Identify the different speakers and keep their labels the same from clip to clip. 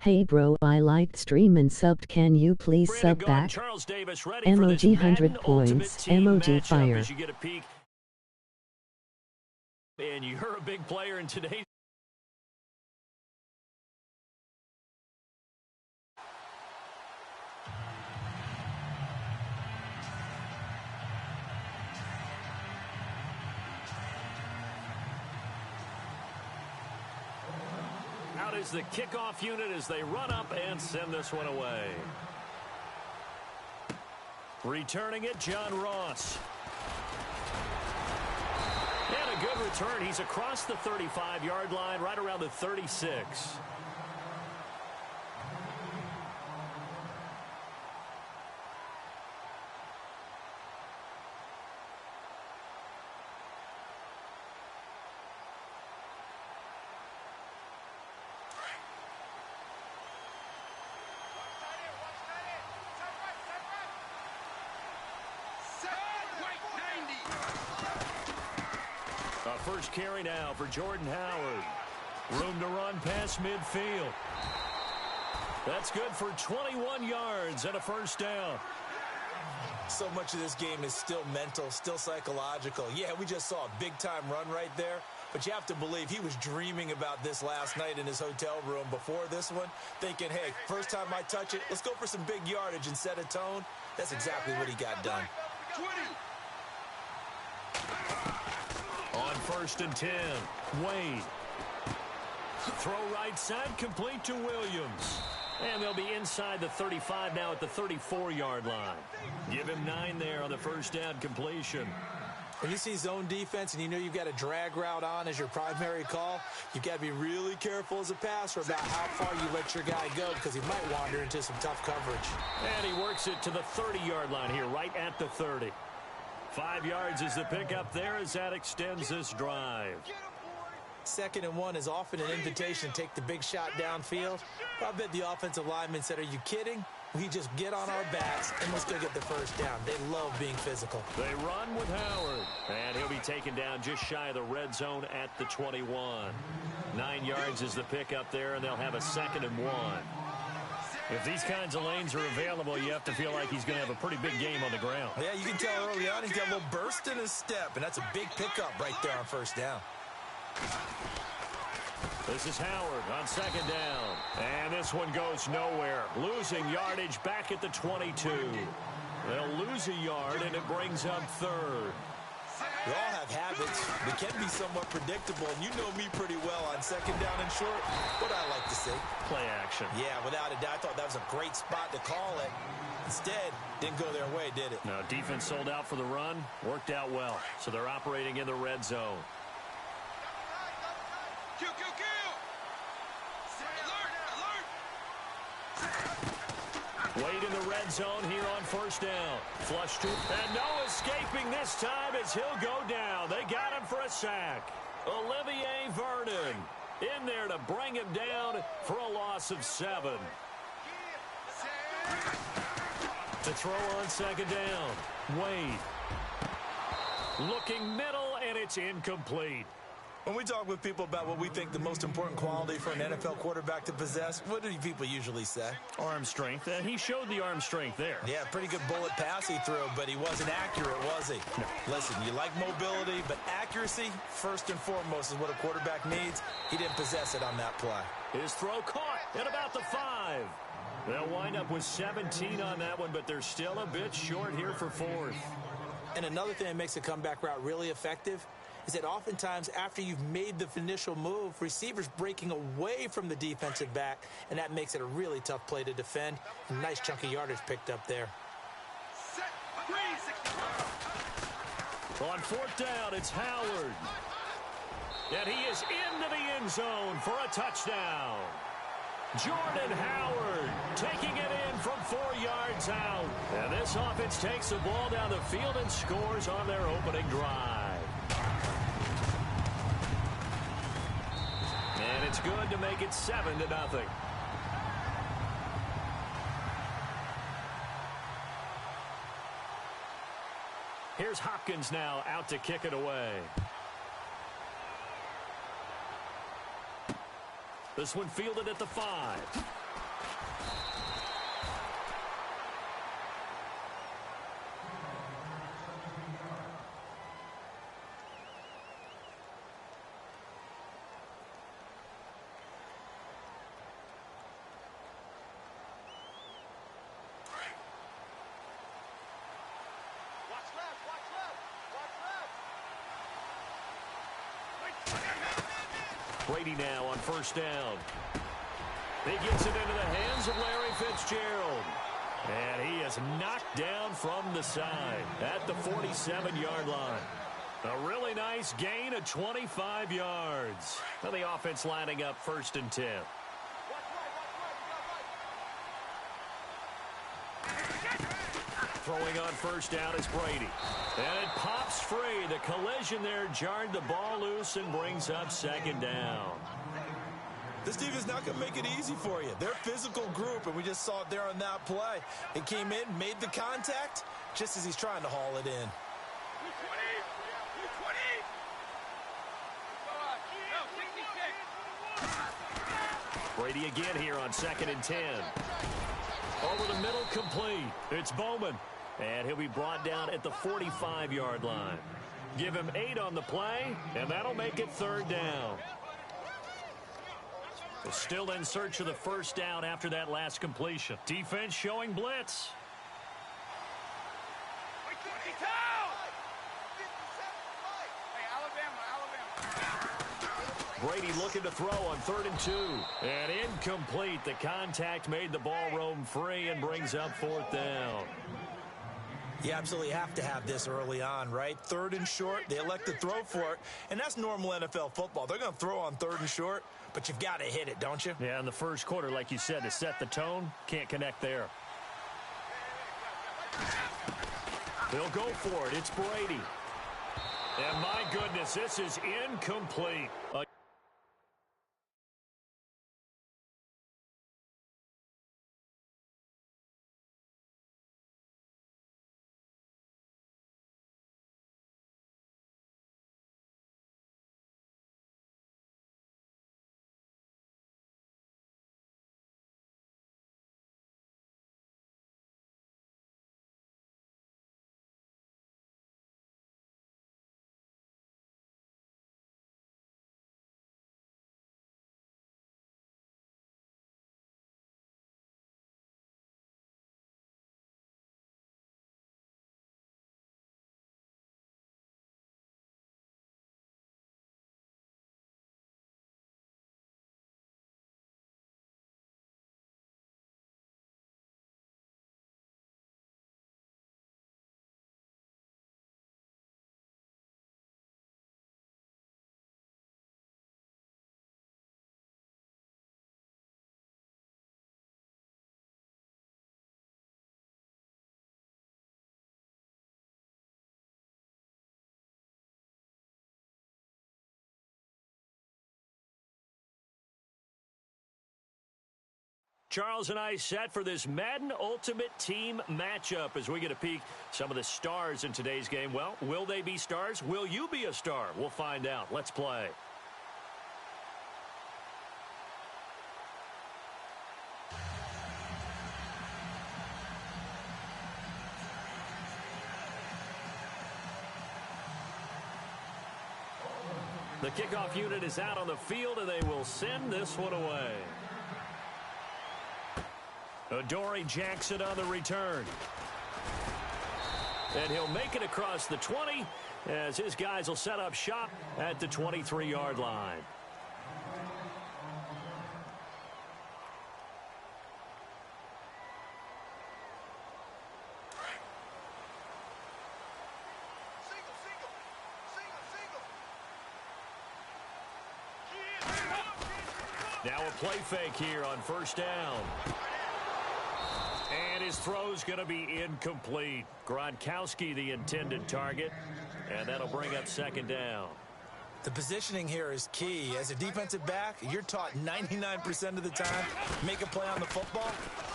Speaker 1: Hey bro, I liked stream and subbed. Can you please sub back?
Speaker 2: Charles Davis ready
Speaker 1: emoji
Speaker 2: for this
Speaker 1: 100
Speaker 2: Madden
Speaker 1: points.
Speaker 2: Team
Speaker 1: Emoji
Speaker 2: matchup
Speaker 1: fire.
Speaker 2: as you get a peek. And you're a big player in today's. Out is the kickoff unit as they run up and send this one away. Returning it, John Ross. And a good return. He's across the 35-yard line, right around the 36. First carry now for Jordan Howard. Room to run past midfield. That's good for 21 yards and a first down.
Speaker 3: So much of this game is still mental, still psychological. Yeah, we just saw a big-time run right there, but you have to believe he was dreaming about this last night in his hotel room before this one, thinking, hey, first time I touch it, let's go for some big yardage and set a tone. That's exactly what he got done.
Speaker 4: 20.
Speaker 2: On 1st and 10, Wade. Throw right side, complete to Williams. And they'll be inside the 35 now at the 34-yard line. Give him 9 there on the first down completion.
Speaker 3: When you see zone defense and you know you've got a drag route on as your primary call, you've got to be really careful as a passer about how far you let your guy go because he might wander into some tough coverage.
Speaker 2: And he works it to the 30-yard line here, right at the 30. 5 yards is the pickup there as that extends this drive.
Speaker 3: 2nd and 1 is often an invitation to take the big shot downfield. I bet the offensive lineman said, are you kidding? We just get on our backs and let's go get the first down. They love being physical.
Speaker 2: They run with Howard. And he'll be taken down just shy of the red zone at the 21. 9 yards is the pickup there, and they'll have a 2nd and 1. If these kinds of lanes are available, you have to feel like he's going to have a pretty big game on the ground.
Speaker 3: Yeah, you can tell early on he's got a little burst in his step, and that's a big pickup right there on first down.
Speaker 2: This is Howard on 2nd down. And this one goes nowhere. Losing yardage back at the 22. They'll lose a yard, and it brings up 3rd.
Speaker 3: We all have habits. They can be somewhat predictable, and you know me pretty well on 2nd down and short. What I like to see.
Speaker 2: Play action.
Speaker 3: Yeah, without a doubt. I thought that was a great spot to call it. Instead, didn't go their way, did it?
Speaker 2: No, defense sold out for the run. Worked out well. So they're operating in the red zone.
Speaker 4: Kill.
Speaker 2: Wade in the red zone here on 1st down. Flush to, and no escaping this time as he'll go down. They got him for a sack. Olivier Vernon in there to bring him down for a loss of 7. To throw on 2nd down. Wade. Looking middle, and it's incomplete.
Speaker 3: When we talk with people about what we think the most important quality for an NFL quarterback to possess, what do people usually say?
Speaker 2: Arm strength. He showed the arm strength there.
Speaker 3: Yeah, pretty good bullet pass he threw, but he wasn't accurate, was he?
Speaker 2: No.
Speaker 3: Listen, you like mobility, but accuracy, first and foremost, is what a quarterback needs. He didn't possess it on that play.
Speaker 2: His throw caught at about the 5. They'll wind up with 17 on that one, but they're still a bit short here for 4th.
Speaker 3: And another thing that makes a comeback route really effective is that oftentimes after you've made the initial move, receivers breaking away from the defensive back, and that makes it a really tough play to defend. A nice chunk of yardage picked up there.
Speaker 2: On 4th down, it's Howard. And he is into the end zone for a touchdown. Jordan Howard taking it in from 4 yards out. And this offense takes the ball down the field and scores on their opening drive. And it's good to make it 7-0. Here's Hopkins now out to kick it away. This one fielded at the 5. Brady now on first down. He gets it into the hands of Larry Fitzgerald. And he is knocked down from the side at the 47-yard line. A really nice gain of 25 yards. Now the offense lining up 1st and 10. Throwing on first down is Brady. And it pops free. The collision there jarred the ball loose and brings up 2nd down.
Speaker 3: This team is not going to make it easy for you. They're a physical group, and we just saw it there on that play. It came in, made the contact, just as he's trying to haul it in.
Speaker 2: Brady again here on 2nd and 10. Over the middle, complete. It's Bowman. And he'll be brought down at the 45-yard line. Give him 8 on the play, and that'll make it 3rd down. Still in search of the 1st down after that last completion. Defense showing blitz. Brady looking to throw on 3rd and 2. And incomplete. The contact made the ball roam free and brings up 4th down.
Speaker 3: You absolutely have to have this early on, right? 3rd and short, they elect to throw for it, and that's normal NFL football. They're going to throw on 3rd and short, but you've got to hit it, don't you?
Speaker 2: Yeah, in the first quarter, like you said, to set the tone, can't connect there. They'll go for it. It's Brady. And my goodness, this is incomplete. Charles and I set for this Madden Ultimate Team matchup as we get a peek some of the stars in today's game. Well, will they be stars? Will you be a star? We'll find out. Let's play. The kickoff unit is out on the field, and they will send this one away. Adoree Jackson on the return. And he'll make it across the 20 as his guys will set up shop at the 23-yard line. Now a play fake here on first down. And his throw's going to be incomplete. Gronkowski the intended target, and that'll bring up second down.
Speaker 3: The positioning here is key. As a defensive back, you're taught 99% of the time, make a play on the football.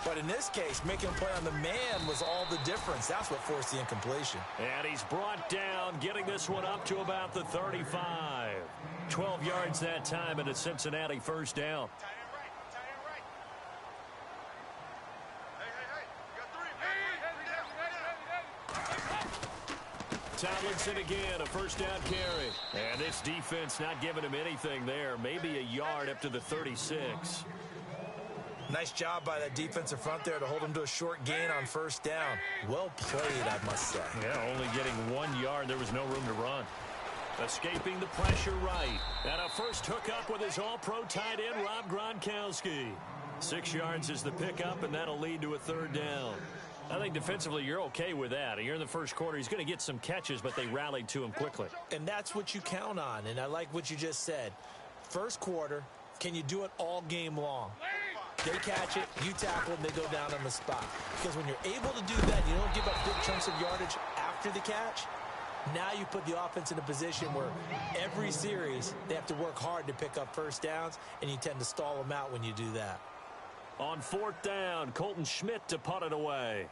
Speaker 3: But in this case, making a play on the man was all the difference. That's what forced the incompletion.
Speaker 2: And he's brought down, getting this one up to about the 35. 12 yards that time, and a Cincinnati first down. Tomlinson again, a first down carry. And this defense not giving him anything there. Maybe a yard up to the 36.
Speaker 3: Nice job by that defensive front there to hold him to a short gain on first down. Well played, I must say.
Speaker 2: Yeah, only getting 1 yard. There was no room to run. Escaping the pressure right. And a first hookup with his all-pro tight end, Rob Gronkowski. 6 yards is the pickup, and that'll lead to a third down. I think defensively you're okay with that. Here in the first quarter, he's going to get some catches, but they rallied to him quickly.
Speaker 3: And that's what you count on, and I like what you just said. First quarter, can you do it all game long? They catch it, you tackle them, they go down on the spot. Because when you're able to do that, you don't give up big chunks of yardage after the catch. Now you put the offense in a position where every series they have to work hard to pick up first downs, and you tend to stall them out when you do that.
Speaker 2: On 4th down, Colton Schmidt to punt it away.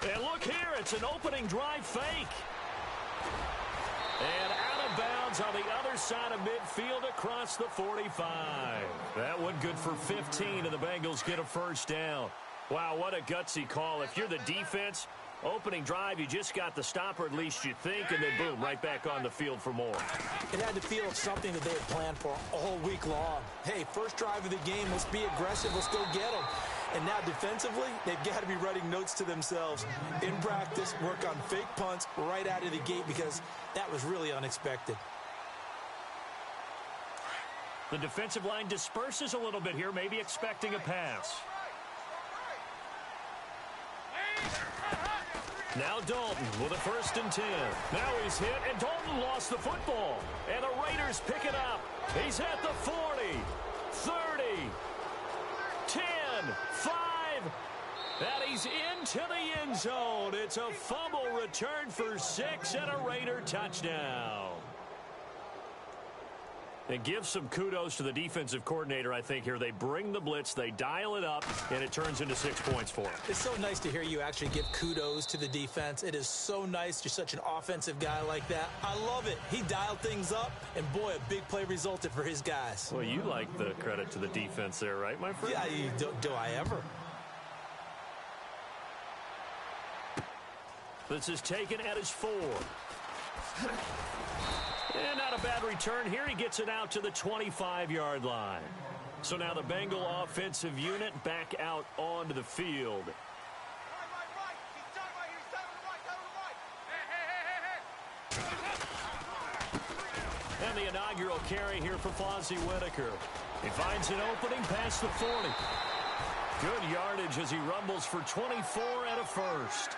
Speaker 2: And look here, it's an opening drive fake. And out of bounds on the other side of midfield across the 45. That one good for 15, and the Bengals get a first down. Wow, what a gutsy call. If you're the defense, opening drive, you just got the stopper, at least you think, and then boom, right back on the field for more.
Speaker 3: It had to feel something that they had planned for all week long. Hey, first drive of the game, let's be aggressive, let's go get them. And now defensively, they've got to be writing notes to themselves. In practice, work on fake punts right out of the gate because that was really unexpected.
Speaker 2: The defensive line disperses a little bit here, maybe expecting a pass. Now Dalton with a 1st and 10. Now he's hit, and Dalton lost the football. And the Raiders pick it up. He's at the 40, 30, 10, 5, and he's into the end zone. It's a fumble return for 6 and a Raider touchdown. And give some kudos to the defensive coordinator, I think, here. They bring the blitz, they dial it up, and it turns into 6 points for him.
Speaker 3: It's so nice to hear you actually give kudos to the defense. It is so nice. You're such an offensive guy like that. I love it. He dialed things up, and boy, a big play resulted for his guys.
Speaker 2: Well, you like the credit to the defense there, right, my friend?
Speaker 3: Yeah, do I ever?
Speaker 2: This is taken at his 4. And not a bad return here. He gets it out to the 25-yard line. So now the Bengal offensive unit back out onto the field. And the inaugural carry here for Fozzie Whitaker. He finds an opening past the 40. Good yardage as he rumbles for 24 and a first.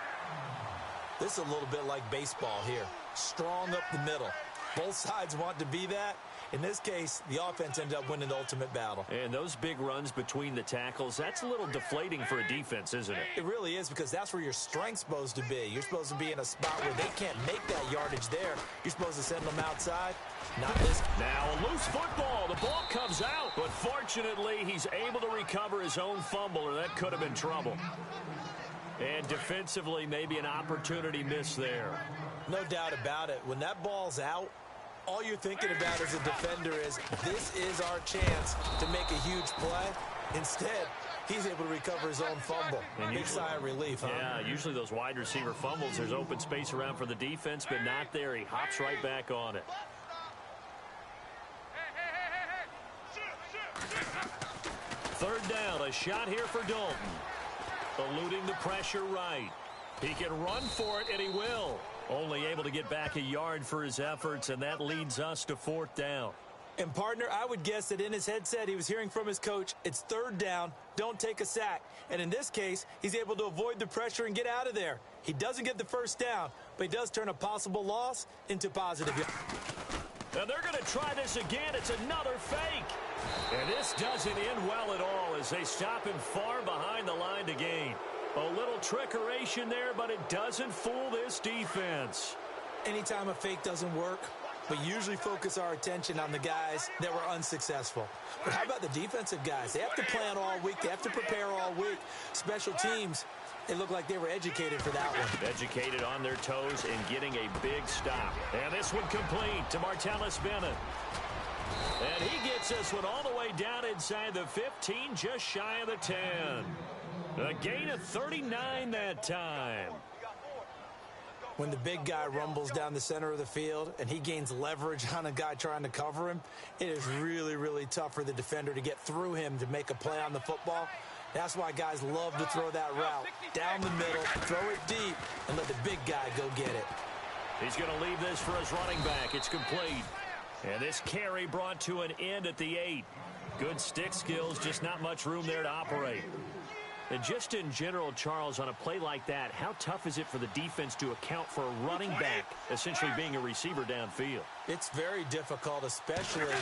Speaker 3: This is a little bit like baseball here. Strong up the middle. Both sides want to be that. In this case, the offense ended up winning the ultimate battle.
Speaker 2: And those big runs between the tackles, that's a little deflating for a defense, isn't it?
Speaker 3: It really is, because that's where your strength's supposed to be. You're supposed to be in a spot where they can't make that yardage there. You're supposed to send them outside. Not this.
Speaker 2: Now a loose football. The ball comes out. But fortunately, he's able to recover his own fumble, or that could have been trouble. And defensively, maybe an opportunity missed there.
Speaker 3: No doubt about it. When that ball's out, all you're thinking about as a defender is, this is our chance to make a huge play. Instead, he's able to recover his own fumble. And big sigh of relief, huh?
Speaker 2: Yeah, usually those wide receiver fumbles, there's open space around for the defense, but not there. He hops right back on it. Third down, a shot here for Dalton. Eluding the pressure right. He can run for it, and he will. Only able to get back a yard for his efforts, and that leads us to 4th down.
Speaker 3: And, partner, I would guess that in his headset he was hearing from his coach, it's 3rd down, don't take a sack. And in this case, he's able to avoid the pressure and get out of there. He doesn't get the first down, but he does turn a possible loss into positive.
Speaker 2: And they're going to try this again. It's another fake. And this doesn't end well at all as they stop him far behind the line to gain. A little trickeration there, but it doesn't fool this defense.
Speaker 3: Anytime a fake doesn't work, we usually focus our attention on the guys that were unsuccessful. But how about the defensive guys? They have to plan all week. They have to prepare all week. Special teams, it looked like they were educated for that one.
Speaker 2: Educated on their toes and getting a big stop. And this one complete to Martellus Bennett. And he gets this one all the way down inside the 15, just shy of the 10. A gain of 39 that time.
Speaker 3: When the big guy rumbles down the center of the field and he gains leverage on a guy trying to cover him, it is really, really tough for the defender to get through him to make a play on the football. That's why guys love to throw that route down the middle, throw it deep, and let the big guy go get it.
Speaker 2: He's going to leave this for his running back. It's complete. And this carry brought to an end at the 8. Good stick skills, just not much room there to operate. And just in general, Charles, on a play like that, how tough is it for the defense to account for a running back essentially being a receiver downfield?
Speaker 3: It's very difficult, especially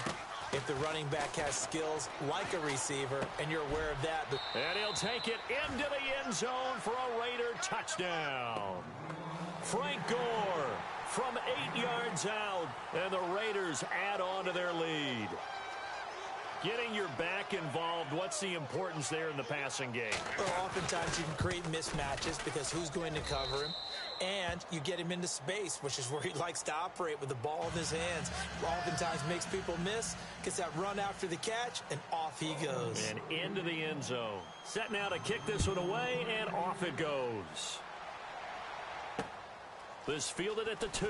Speaker 3: if the running back has skills like a receiver, and you're aware of that.
Speaker 2: And he'll take it into the end zone for a Raider touchdown. Frank Gore from 8 yards out, and the Raiders add on to their lead. Getting your back involved, what's the importance there in the passing game?
Speaker 3: Well, oftentimes you can create mismatches because who's going to cover him? And you get him into space, which is where he likes to operate with the ball in his hands. Oftentimes makes people miss, gets that run after the catch, and off he goes.
Speaker 2: And into the end zone. Set now to kick this one away, and off it goes. This fielded at the 2.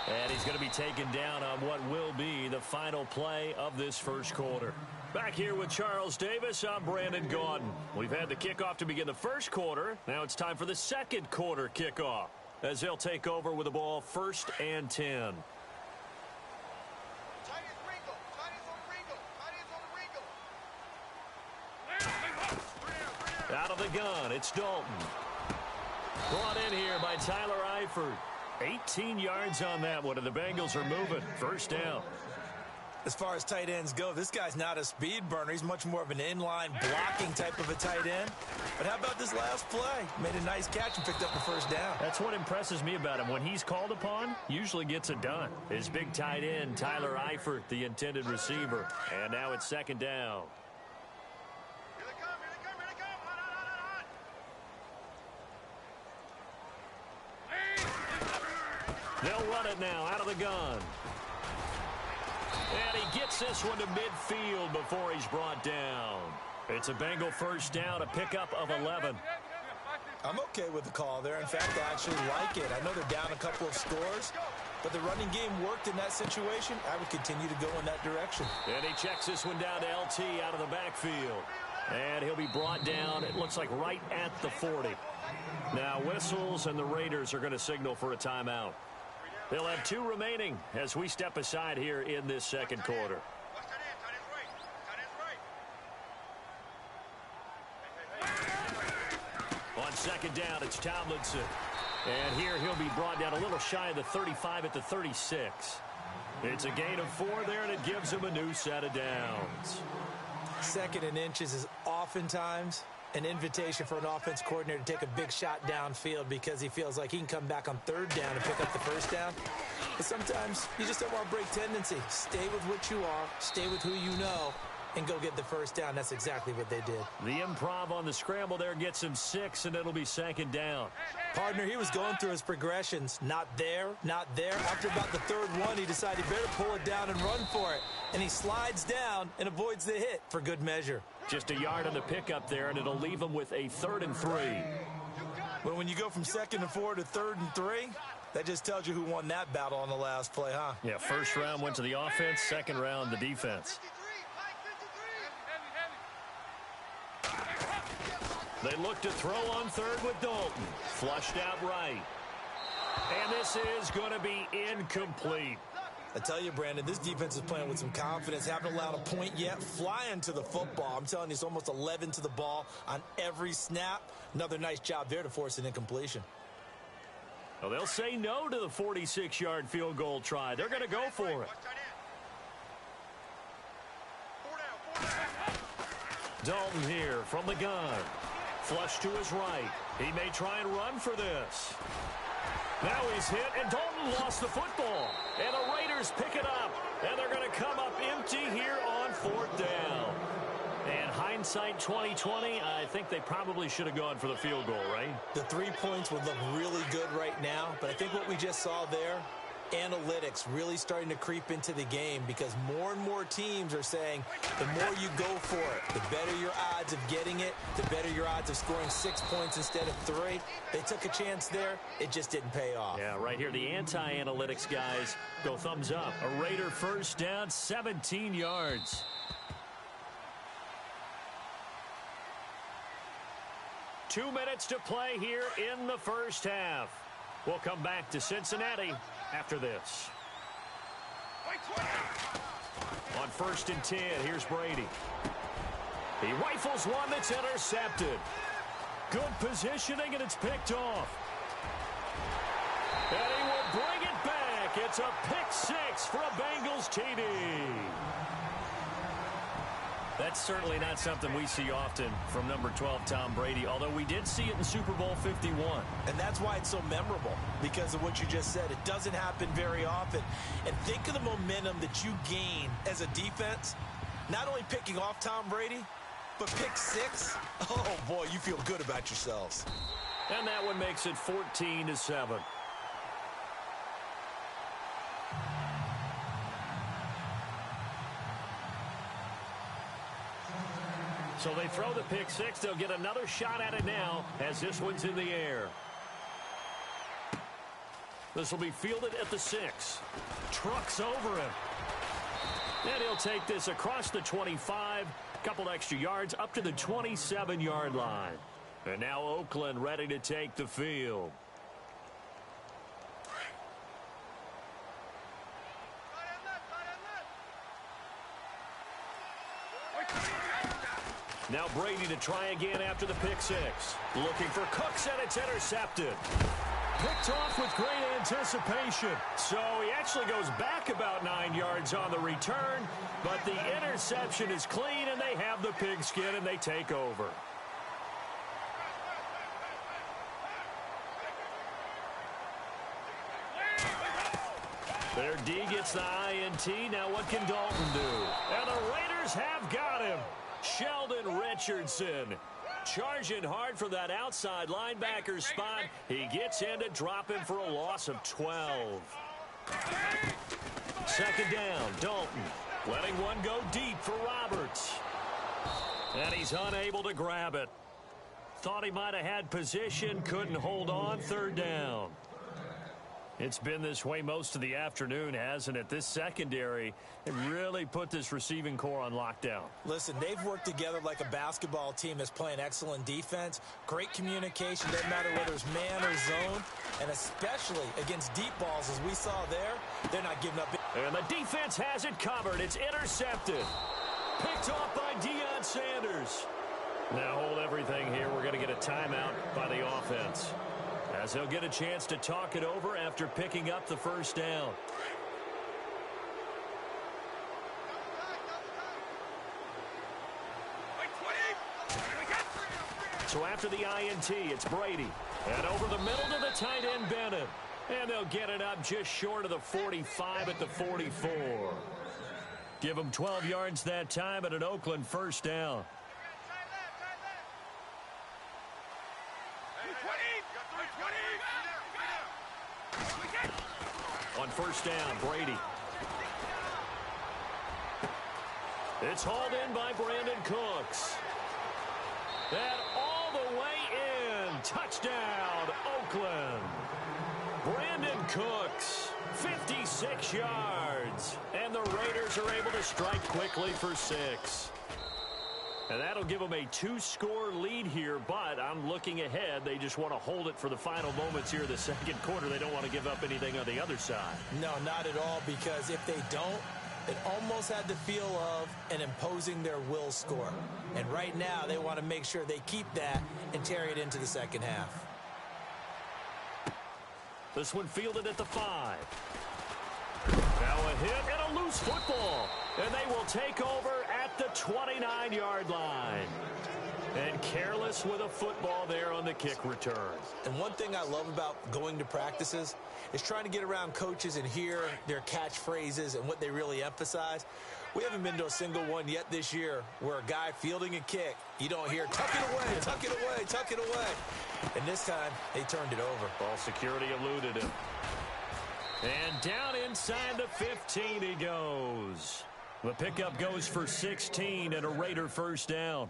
Speaker 2: And he's going to be taken down on what will be the final play of this first quarter. Back here with Charles Davis, I'm Brandon Gaudin. We've had the kickoff to begin the first quarter. Now it's time for the second quarter kickoff as they'll take over with the ball 1st and 10. Out of the gun, it's Dalton. Brought in here by Tyler Eifert. 18 yards on that one, and the Bengals are moving. First down.
Speaker 3: As far as tight ends go, this guy's not a speed burner. He's much more of an inline blocking type of a tight end. But how about this last play? Made a nice catch and picked up the first down.
Speaker 2: That's what impresses me about him. When he's called upon, usually gets it done. His big tight end, Tyler Eifert, the intended receiver. And now it's 2nd down. They'll run it now out of the gun. And he gets this one to midfield before he's brought down. It's a Bengal first down, a pickup of 11.
Speaker 3: I'm okay with the call there. In fact, I actually like it. I know they're down a couple of scores, but the running game worked in that situation. I would continue to go in that direction.
Speaker 2: And he checks this one down to LT out of the backfield. And he'll be brought down, it looks like right at the 40. Now whistles, and the Raiders are going to signal for a timeout. They'll have 2 remaining as we step aside here in this second quarter. On 2nd down, it's Tomlinson. And here he'll be brought down a little shy of the 35 at the 36. It's a gain of 4 there, and it gives him a new set of downs.
Speaker 3: 2nd and inches is oftentimes an invitation for an offense coordinator to take a big shot downfield because he feels like he can come back on 3rd down and pick up the first down. But sometimes you just don't want to break tendency. Stay with what you are, stay with who you know, and go get the first down. That's exactly what they did.
Speaker 2: The improv on the scramble there gets him 6, and it'll be 2nd down.
Speaker 3: Partner, he was going through his progressions. Not there, not there. After about the 3rd one, he decided he better pull it down and run for it. And he slides down and avoids the hit for good measure.
Speaker 2: Just a yard on the pickup there, and it'll leave him with a 3rd and 3.
Speaker 3: But when you go from 2nd and 4 to 3rd and 3, that just tells you who won that battle on the last play, huh?
Speaker 2: Yeah, 1st round went to the offense, 2nd round the defense. They look to throw on 3rd with Dalton. Flushed out right. And this is going to be incomplete.
Speaker 3: I tell you, Brandon, this defense is playing with some confidence. Haven't allowed a point yet. Flying to the football. I'm telling you, it's almost 11 to the ball on every snap. Another nice job there to force an incompletion.
Speaker 2: Well, they'll say no to the 46-yard field goal try. They're going to go for it. Dalton here from the gun. Flush to his right. He may try and run for this. Now he's hit, and Dalton lost the football. And the Raiders pick it up. And they're going to come up empty here on 4th down. And hindsight 2020, I think they probably should have gone for the field goal, right?
Speaker 3: The 3 points would look really good right now, but I think what we just saw there, analytics really starting to creep into the game because more and more teams are saying the more you go for it, the better your odds of getting it, the better your odds of scoring 6 points instead of 3. They took a chance there. It just didn't pay off.
Speaker 2: Yeah, right here, the anti-analytics guys go thumbs up. A Raider first down, 17 yards. Two minutes to play here in the first half. We'll come back to Cincinnati after this. On 1st and 10, here's Brady. He rifles one that's intercepted. Good positioning, and it's picked off. And he will bring it back. It's a pick six for a Bengals TD. That's certainly not something we see often from number 12, Tom Brady, although we did see it in Super Bowl 51.
Speaker 3: And that's why it's so memorable, because of what you just said. It doesn't happen very often. And think of the momentum that you gain as a defense, not only picking off Tom Brady, but pick six. Oh, boy, you feel good about yourselves.
Speaker 2: And that one makes it 14-7. So they throw the pick six. They'll get another shot at it now as this one's in the air. This will be fielded at the 6. Trucks over him. And he'll take this across the 25. Couple extra yards up to the 27-yard line. And now Oakland ready to take the field. Now Brady to try again after the pick six. Looking for Cooks, and it's intercepted. Picked off with great anticipation. So he actually goes back about 9 yards on the return, but the interception is clean, and they have the pigskin, and they take over. Their D gets the INT. Now what can Dalton do? And the Raiders have got him. Sheldon Richardson charging hard from that outside linebacker spot. He gets in to drop him for a loss of 12. Second down, Dalton letting one go deep for Roberts. And he's unable to grab it. Thought he might have had position, couldn't hold on. Third down. It's been this way most of the afternoon, hasn't it? This secondary, it really put this receiving core on lockdown.
Speaker 3: Listen, they've worked together like a basketball team that's playing excellent defense. Great communication, doesn't matter whether it's man or zone. And especially against deep balls, as we saw there, they're not giving up.
Speaker 2: And the defense has it covered. It's intercepted. Picked off by Deion Sanders. Now hold everything here. We're going to get a timeout by the offense, as they'll get a chance to talk it over after picking up the first down. So after the INT, it's Brady. And over the middle to the tight end, Bennett. And they'll get it up just short of the 45 at the 44. Give them 12 yards that time at an Oakland first down. On first down, Brady. It's hauled in by Brandon Cooks. And all the way in. Touchdown, Oakland. Brandon Cooks, 56 yards. And the Raiders are able to strike quickly for 6. And that'll give them a 2-score lead here, but I'm looking ahead. They just want to hold it for the final moments here of the second quarter. They don't want to give up anything on the other side.
Speaker 3: No, not at all, because if they don't, it almost had the feel of an imposing their will score. And right now, they want to make sure they keep that and carry it into the second half.
Speaker 2: This one fielded at the 5. Now a hit and a loose football. And they will take over at the 29-yard line. And careless with a football there on the kick return.
Speaker 3: And one thing I love about going to practices is trying to get around coaches and hear their catchphrases and what they really emphasize. We haven't been to a single one yet this year where a guy fielding a kick, you don't hear, tuck it away, tuck it away, tuck it away. And this time, they turned it over.
Speaker 2: Ball security eluded him. And down inside the 15 he goes. The pickup goes for 16 and a Raider first down.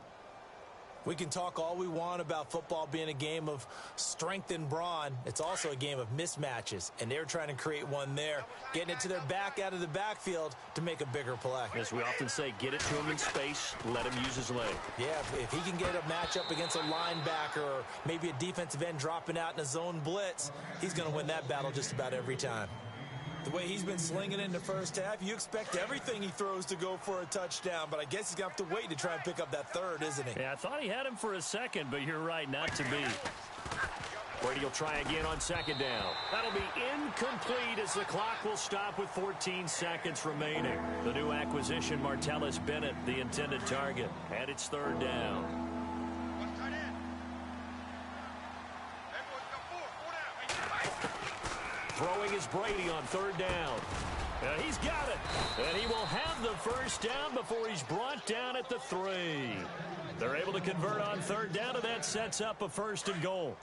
Speaker 3: We can talk all we want about football being a game of strength and brawn. It's also a game of mismatches, and they're trying to create one there, getting it to their back out of the backfield to make a bigger play.
Speaker 2: As we often say, get it to him in space, let him use his leg.
Speaker 3: Yeah, if he can get a matchup against a linebacker or maybe a defensive end dropping out in a zone blitz, he's going to win that battle just about every time. The way he's been slinging in the first half, you expect everything he throws to go for a touchdown, but I guess he's going to have to wait to try and pick up that third, isn't he?
Speaker 2: Yeah, I thought he had him for a second, but you're right, not to be. Brady will try again on second down. That'll be incomplete as the clock will stop with 14 seconds remaining. The new acquisition, Martellus Bennett, the intended target, and it's third down. Throwing is Brady on third down. He's got it. And he will have the first down before he's brought down at the 3. They're able to convert on third down, and that sets up a first and goal.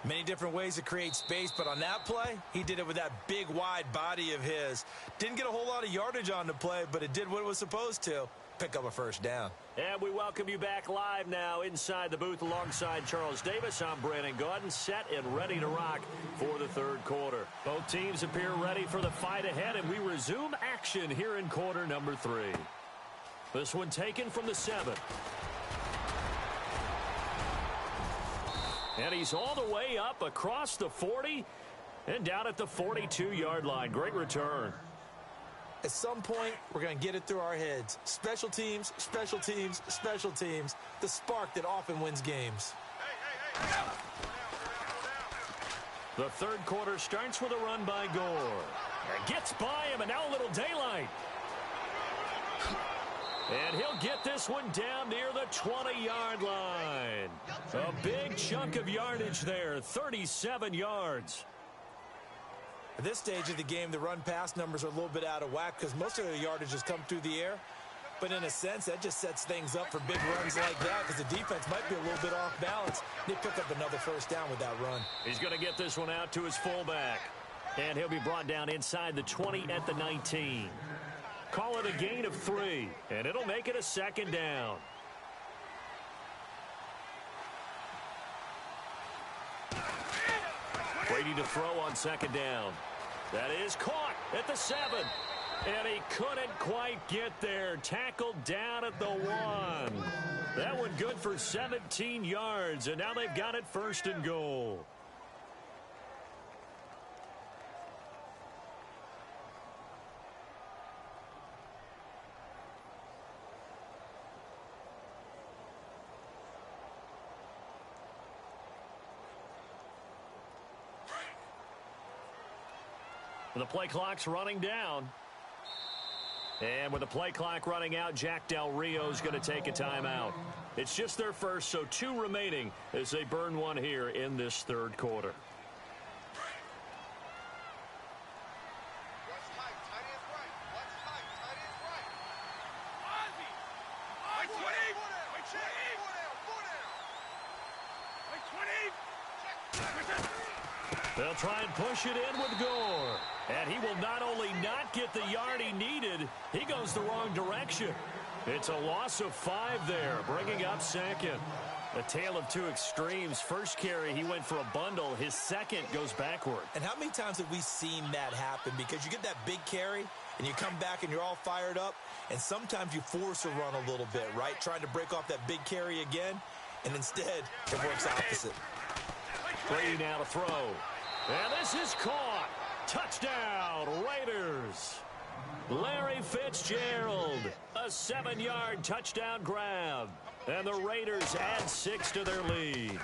Speaker 3: Many different ways to create space, but on that play, he did it with that big, wide body of his. Didn't get a whole lot of yardage on the play, but it did what it was supposed to. Pick up a first down.
Speaker 2: And we welcome you back live now inside the booth alongside Charles Davis. I'm Brandon Gaudin, set and ready to rock for the third quarter. Both teams appear ready for the fight ahead, and we resume action here in quarter number 3. This one taken from the 7. And he's all the way up across the 40 and down at the 42-yard line. Great return.
Speaker 3: At some point, we're going to get it through our heads. Special teams, special teams, special teams. The spark that often wins games.
Speaker 2: The third quarter starts with a run by Gore. Gets by him, and now a little daylight. And he'll get this one down near the 20-yard line. A big chunk of yardage there, 37 yards.
Speaker 3: At this stage of the game, the run-pass numbers are a little bit out of whack because most of the yardage has come through the air. But in a sense, that just sets things up for big runs like that because the defense might be a little bit off balance. They pick up another first down with that run.
Speaker 2: He's going to get this one out to his fullback. And he'll be brought down inside the 20 at the 19. Call it a gain of 3, and it'll make it a second down. Brady to throw on second down. That is caught at the 7. And he couldn't quite get there. Tackled down at the 1. That one good for 17 yards, and now they've got it first and goal. The play clock's running down. And with the play clock running out, Jack Del Rio's going to take a timeout. It's just their first, so 2 remaining as they burn one here in this third quarter. They'll try and push it in with Gore. And he will not only not get the yard he needed, he goes the wrong direction. It's a loss of 5 there, bringing up second. A tale of 2 extremes. First carry, he went for a bundle. His second goes backward.
Speaker 3: And how many times have we seen that happen? Because you get that big carry, and you come back and you're all fired up, and sometimes you force a run a little bit, right? Trying to break off that big carry again, and instead it works opposite.
Speaker 2: Brady now to throw. And this is caught. Touchdown, Raiders. Larry Fitzgerald, a 7-yard touchdown grab. And the Raiders add 6 to their lead.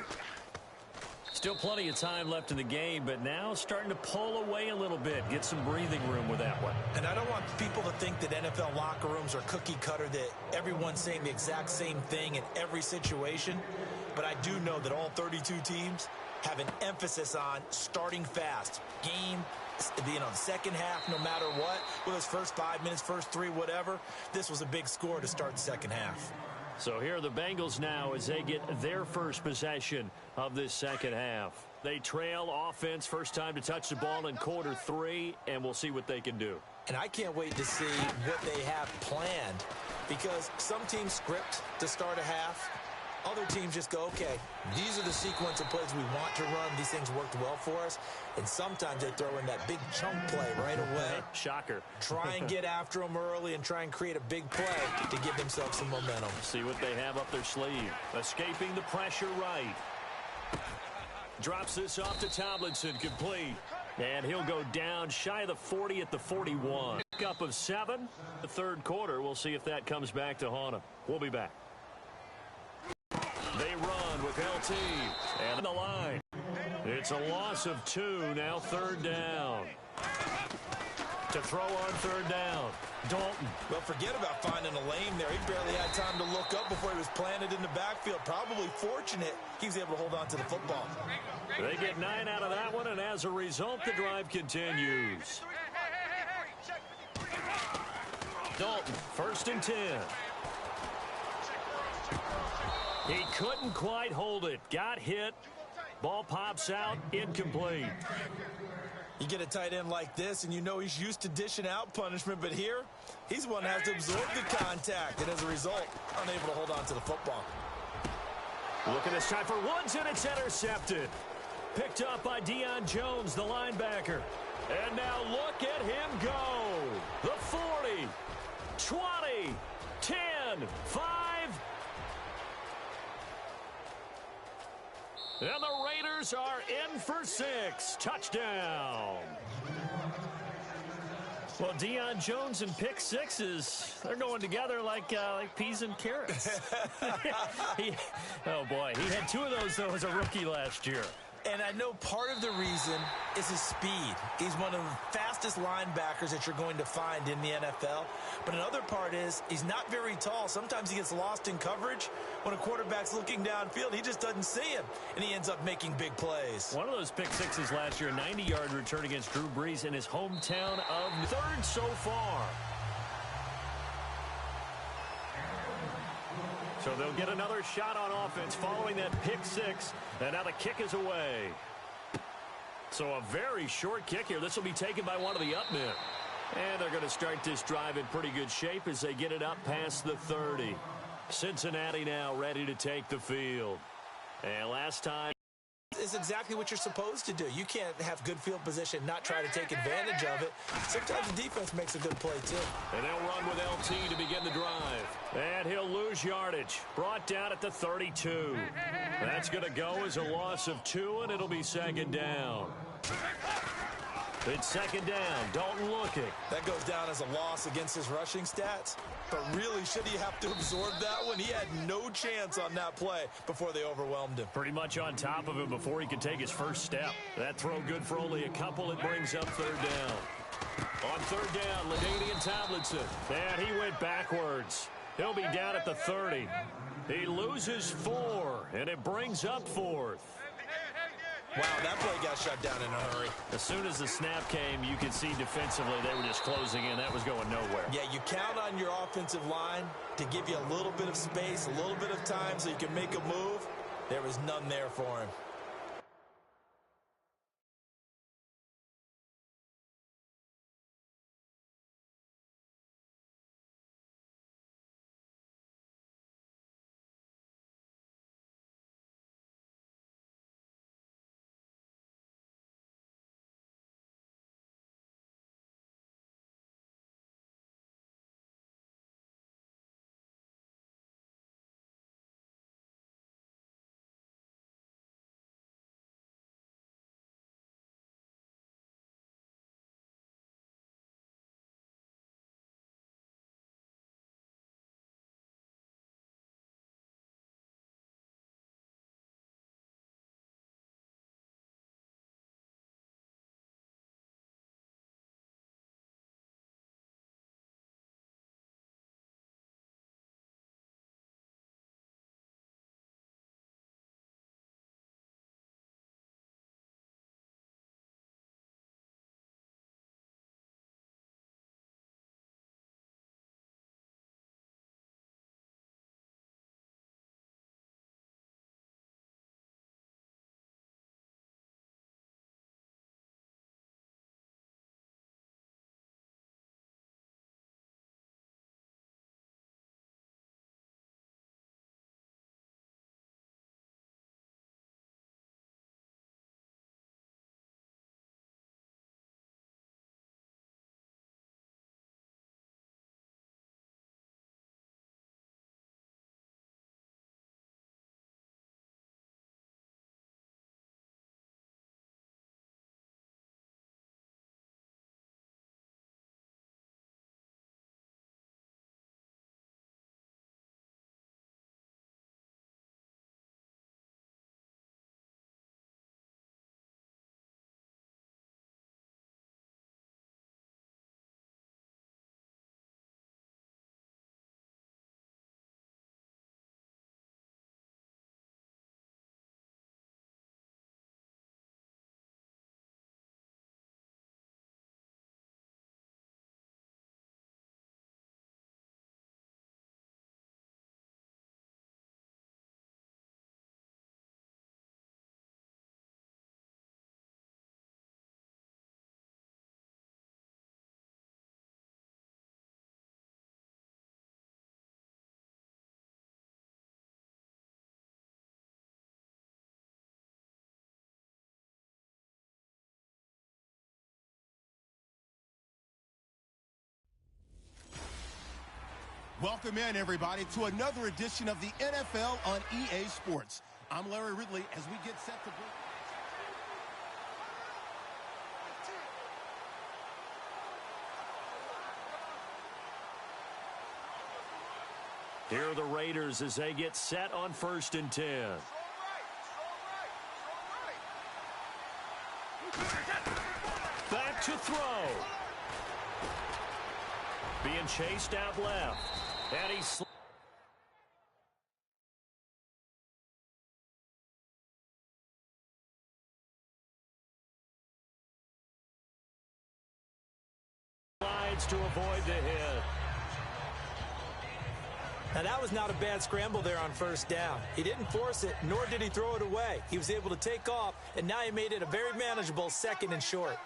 Speaker 2: Still plenty of time left in the game, but now starting to pull away a little bit. Get some breathing room with that one.
Speaker 3: And I don't want people to think that NFL locker rooms are cookie cutter, that everyone's saying the exact same thing in every situation. But I do know that all 32 teams have an emphasis on starting fast. Game, the second half, no matter what. Well, those first 5 minutes, first 3, whatever. This was a big score to start the second half.
Speaker 2: So here are the Bengals now as they get their first possession of this second half. They trail offense first time to touch the ball in quarter 3, and we'll see what they can do.
Speaker 3: And I can't wait to see what they have planned, because some teams script to start a half. Other teams just go, okay, these are the sequence of plays we want to run. These things worked well for us. And sometimes they throw in that big chunk play right away.
Speaker 2: Shocker.
Speaker 3: Try and get after them early and try and create a big play to give themselves some momentum.
Speaker 2: See what they have up their sleeve. Escaping the pressure right. Drops this off to Tomlinson, complete. And he'll go down shy of the 40 at the 41. Up of 7. The third quarter, we'll see if that comes back to haunt him. We'll be back. They run with LT. And the line. It's a loss of 2, now third down. To throw on third down. Dalton.
Speaker 3: Well, forget about finding a lane there. He barely had time to look up before he was planted in the backfield. Probably fortunate he was able to hold on to the football.
Speaker 2: They get 9 out of that one, and as a result, the drive continues. Dalton, 1st and 10. He couldn't quite hold it. Got hit. Ball pops out. Incomplete.
Speaker 3: You get a tight end like this, and you know he's used to dishing out punishment, but here, he's the one that has to absorb the contact, and as a result, unable to hold on to the football.
Speaker 2: Looking this time for Woods, and it's intercepted. Picked up by Deion Jones, the linebacker. And now look at him go. The 40, 20, 10, 5. And the Raiders are in for 6. Touchdown. Well, Deion Jones and pick sixes, they're going together like peas and carrots. Oh, boy. He had 2 of those, though, as a rookie last year.
Speaker 3: And I know part of the reason is his speed. He's one of the fastest linebackers that you're going to find in the NFL. But another part is he's not very tall. Sometimes he gets lost in coverage. When a quarterback's looking downfield, he just doesn't see him, and he ends up making big plays.
Speaker 2: One of those pick sixes last year, a 90-yard return against Drew Brees in his hometown of 3rd so far. So they'll get another shot on offense following that pick 6. And now the kick is away. So a very short kick here. This will be taken by one of the up men. And they're going to start this drive in pretty good shape as they get it up past the 30. Cincinnati now ready to take the field. And last time.
Speaker 3: Is exactly what you're supposed to do. You can't have good field position, not try to take advantage of it. Sometimes the defense makes a good play, too.
Speaker 2: And they'll run with LT to begin the drive. And he'll lose yardage. Brought down at the 32. That's going to go as a loss of 2, and it'll be 2nd down. It's 2nd down. Dalton looking.
Speaker 3: That goes down as a loss against his rushing stats. But really, should he have to absorb that one? He had no chance on that play before they overwhelmed him.
Speaker 2: Pretty much on top of him before he could take his first step. That throw good for only a couple. It brings up 3rd down. On 3rd down, LaDainian Tomlinson. And he went backwards. He'll be down at the 30. He loses 4, and it brings up 4th.
Speaker 3: Wow, that play got shut down in a hurry.
Speaker 2: As soon as the snap came, you could see defensively they were just closing in. That was going nowhere.
Speaker 3: Yeah, you count on your offensive line to give you a little bit of space, a little bit of time so you can make a move. There was none there for him.
Speaker 4: Welcome in, everybody, to another edition of the NFL on EA Sports. I'm Larry Ridley as we get set to break.
Speaker 2: Here are the Raiders as they get set on 1st and 10. Back to throw. Being chased out left. And he slides to avoid the hit.
Speaker 3: Now, that was not a bad scramble there on 1st down. He didn't force it, nor did he throw it away. He was able to take off, and now he made it a very manageable 2nd and short.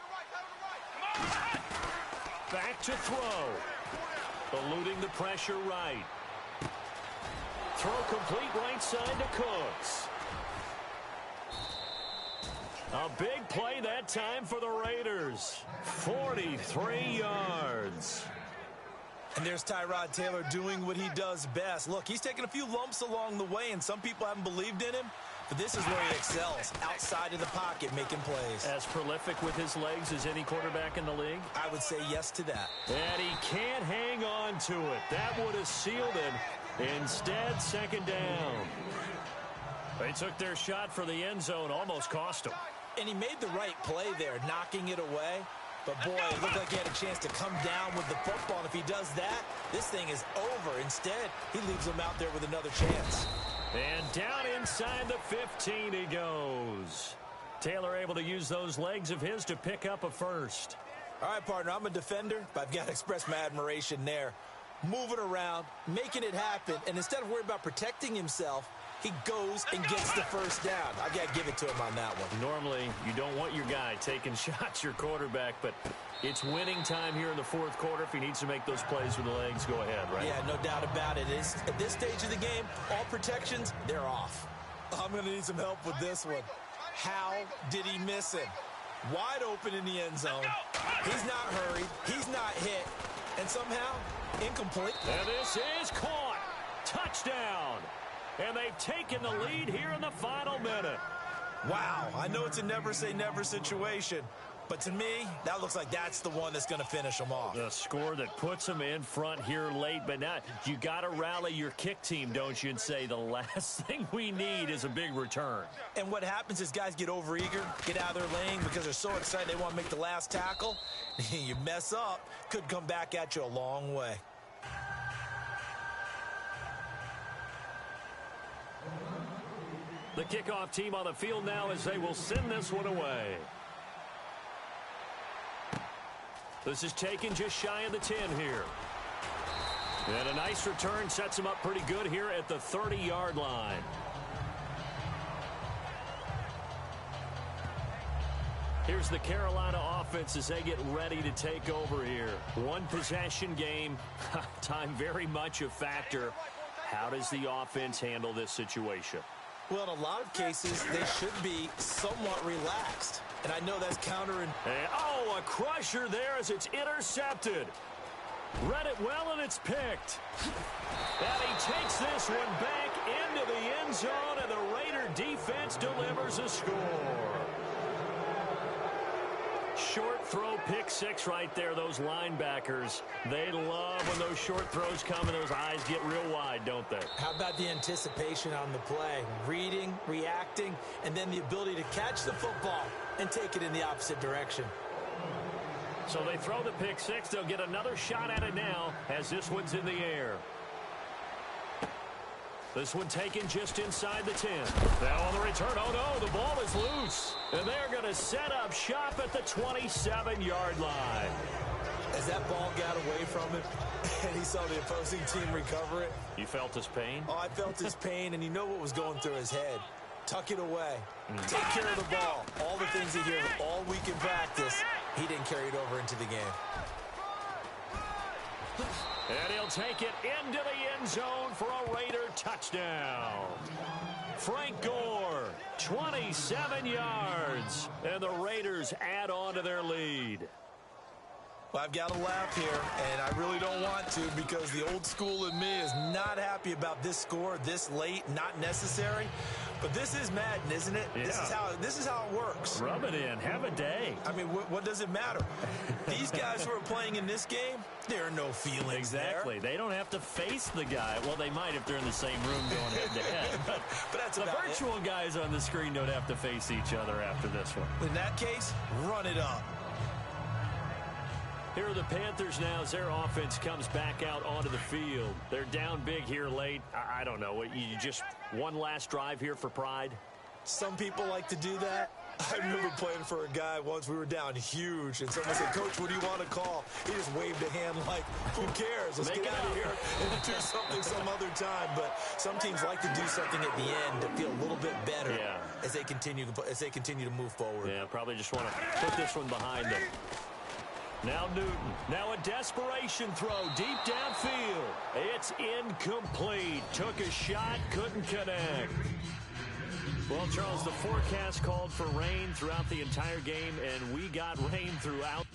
Speaker 2: Back to throw. Eluding the pressure right. Throw complete right side to Cooks. A big play that time for the Raiders. 43 yards.
Speaker 3: And there's Tyrod Taylor doing what he does best. Look, he's taken a few lumps along the way, and some people haven't believed in him. But this is where he excels, outside of the pocket, making plays.
Speaker 2: As prolific with his legs as any quarterback in the league?
Speaker 3: I would say yes to that.
Speaker 2: And he can't hang on to it. That would have sealed it. Instead, 2nd down. They took their shot for the end zone, almost cost him.
Speaker 3: And he made the right play there, knocking it away. But, boy, it looked like he had a chance to come down with the football. And if he does that, this thing is over. Instead, he leaves him out there with another chance.
Speaker 2: And down inside the 15 he goes. Taylor able to use those legs of his to pick up a first.
Speaker 3: All right, partner, I'm a defender, but I've got to express my admiration there. Moving around, making it happen, and instead of worrying about protecting himself, he goes and gets the first down. I've got to give it to him on that one.
Speaker 2: Normally, you don't want your guy taking shots, your quarterback, but it's winning time here in the 4th quarter. If he needs to make those plays with the legs, go ahead, right?
Speaker 3: Yeah, no doubt about it. At this stage of the game, all protections, they're off. I'm going to need some help with this one. How did he miss him? Wide open in the end zone. He's not hurried. He's not hit. And somehow, incomplete.
Speaker 2: And this is caught. Touchdown. And they've taken the lead here in the final minute.
Speaker 3: Wow, I know it's a never-say-never situation, but to me, that looks like that's the one that's going to finish them off.
Speaker 2: The score that puts them in front here late, but now you got to rally your kick team, don't you, and say the last thing we need is a big return.
Speaker 3: And what happens is guys get overeager, get out of their lane because they're so excited they want to make the last tackle. You mess up, could come back at you a long way.
Speaker 2: The kickoff team on the field now as they will send this one away. This is taken just shy of the 10 here. And a nice return sets him up pretty good here at the 30-yard line. Here's the Carolina offense as they get ready to take over here. One possession game, time very much a factor. How does the offense handle this situation?
Speaker 3: Well, in a lot of cases, they should be somewhat relaxed. And I know that's
Speaker 2: oh, a crusher there as it's intercepted. Read it well, and it's picked. And he takes this one back into the end zone, and the Raider defense delivers a score. Short throw, pick six right there. Those linebackers, they love when those short throws come and those eyes get real wide, don't they?
Speaker 3: How about the anticipation on the play? Reading, reacting, and then the ability to catch the football and take it in the opposite direction.
Speaker 2: So they throw the pick six. They'll get another shot at it now as this one's in the air. This one taken just inside the 10. Now on the return, oh no, the ball is loose. And they're going to set up shop at the 27-yard line.
Speaker 3: As that ball got away from him and he saw the opposing team recover it.
Speaker 2: You felt his pain?
Speaker 3: Oh, I felt his pain, and you know what was going through his head. Tuck it away. Take care of the ball. All the things he hears all week in practice, he didn't carry it over into the game.
Speaker 2: And he'll take it into the end zone for a Raider touchdown. Frank Gore, 27 yards. And the Raiders add on to their lead.
Speaker 3: Well, I've got to laugh here, and I really don't want to because the old school in me is not happy about this score this late, not necessary. But this is Madden, isn't it?
Speaker 2: Yeah.
Speaker 3: This is how it works.
Speaker 2: Rub it in. Have a day.
Speaker 3: I mean, what does it matter? These guys who are playing in this game, there are no feelings
Speaker 2: Exactly.
Speaker 3: there.
Speaker 2: They don't have to face the guy. Well, they might if they're in the same room going head-to-head. But
Speaker 3: that's
Speaker 2: the
Speaker 3: about
Speaker 2: virtual guys on the screen don't have to face each other after this one.
Speaker 3: In that case, run it up.
Speaker 2: Here are the Panthers now as their offense comes back out onto the field. They're down big here late. I don't know. You just one last drive here for pride?
Speaker 3: Some people like to do that. I remember playing for a guy once. We were down huge, and someone said, "Coach, what do you want to call?" He just waved a hand like, "Who cares? Let's get out of here and do something some other time." But some teams like to do something at the end to feel a little bit better as they continue to move forward.
Speaker 2: Yeah, probably just want to put this one behind them. Now Newton. Now a desperation throw deep downfield. It's incomplete. Took a shot, couldn't connect. Well, Charles, the forecast called for rain throughout the entire game, and we got rain throughout.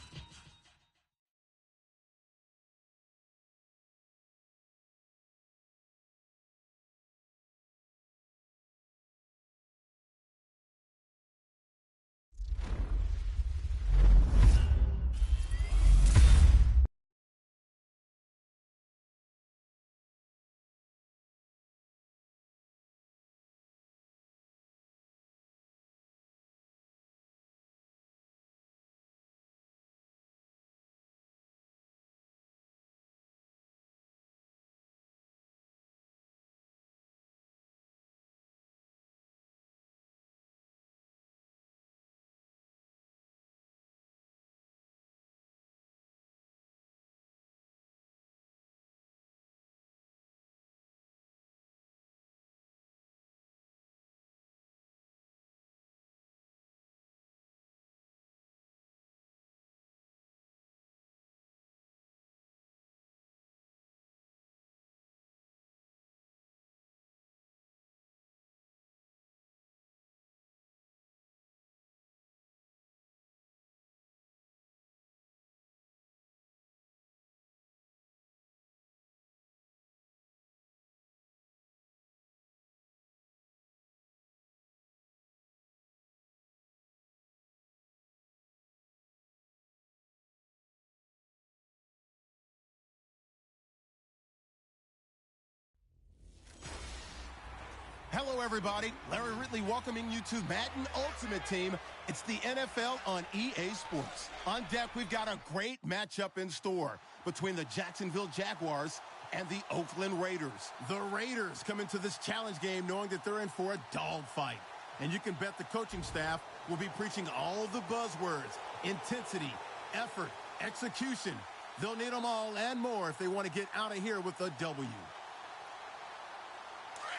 Speaker 4: Hello, everybody. Larry Ridley welcoming you to Madden Ultimate Team. It's the NFL on EA Sports. On deck, we've got a great matchup in store between the Jacksonville Jaguars and the Oakland Raiders. The Raiders come into this challenge game knowing that they're in for a dogfight. And you can bet the coaching staff will be preaching all the buzzwords: intensity, effort, execution. They'll need them all and more if they want to get out of here with a W.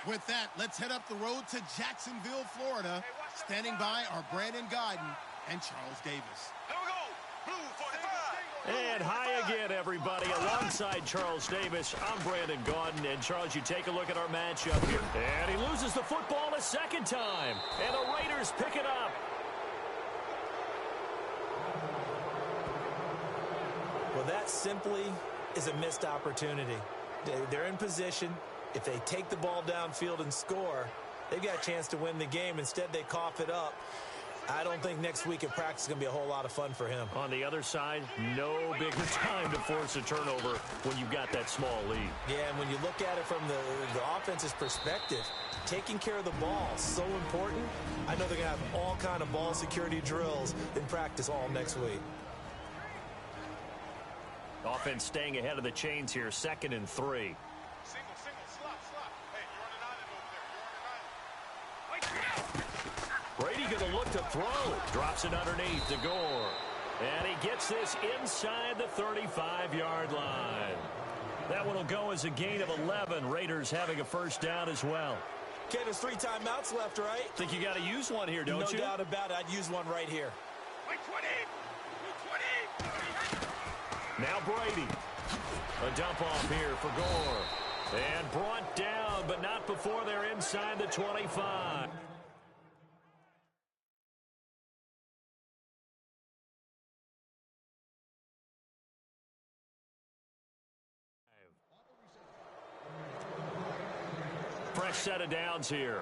Speaker 4: With that, let's head up the road to Jacksonville, Florida. Standing by are Brandon Godden and Charles Davis.
Speaker 5: Here we go. Blue 45.
Speaker 2: And hi again, everybody. Alongside Charles Davis, I'm Brandon Gaudin. And, Charles, you take a look at our matchup here. And he loses the football a second time. And the Raiders pick it up.
Speaker 3: Well, that simply is a missed opportunity. They're in position. If they take the ball downfield and score, they've got a chance to win the game. Instead, they cough it up. I don't think next week at practice is going to be a whole lot of fun for him.
Speaker 2: On the other side, no bigger time to force a turnover when you've got that small lead.
Speaker 3: Yeah, and when you look at it from the offense's perspective, taking care of the ball is so important. I know they're going to have all kind of ball security drills in practice all next week.
Speaker 2: Offense staying ahead of the chains here, 2nd and 3.
Speaker 5: Single, slot. Hey, you're on an island over there.
Speaker 2: Brady going to look to throw. Drops it underneath to Gore. And he gets this inside the 35-yard line. That one will go as a gain of 11. Raiders having a first down as well.
Speaker 3: Okay, there's 3 timeouts left, right?
Speaker 2: Think you got to use one here, don't you?
Speaker 3: No doubt about it. I'd use one right here.
Speaker 5: Wait, 20.
Speaker 2: Now Brady. A dump off here for Gore. And brought down, but not before they're inside the 25. fresh set of downs here.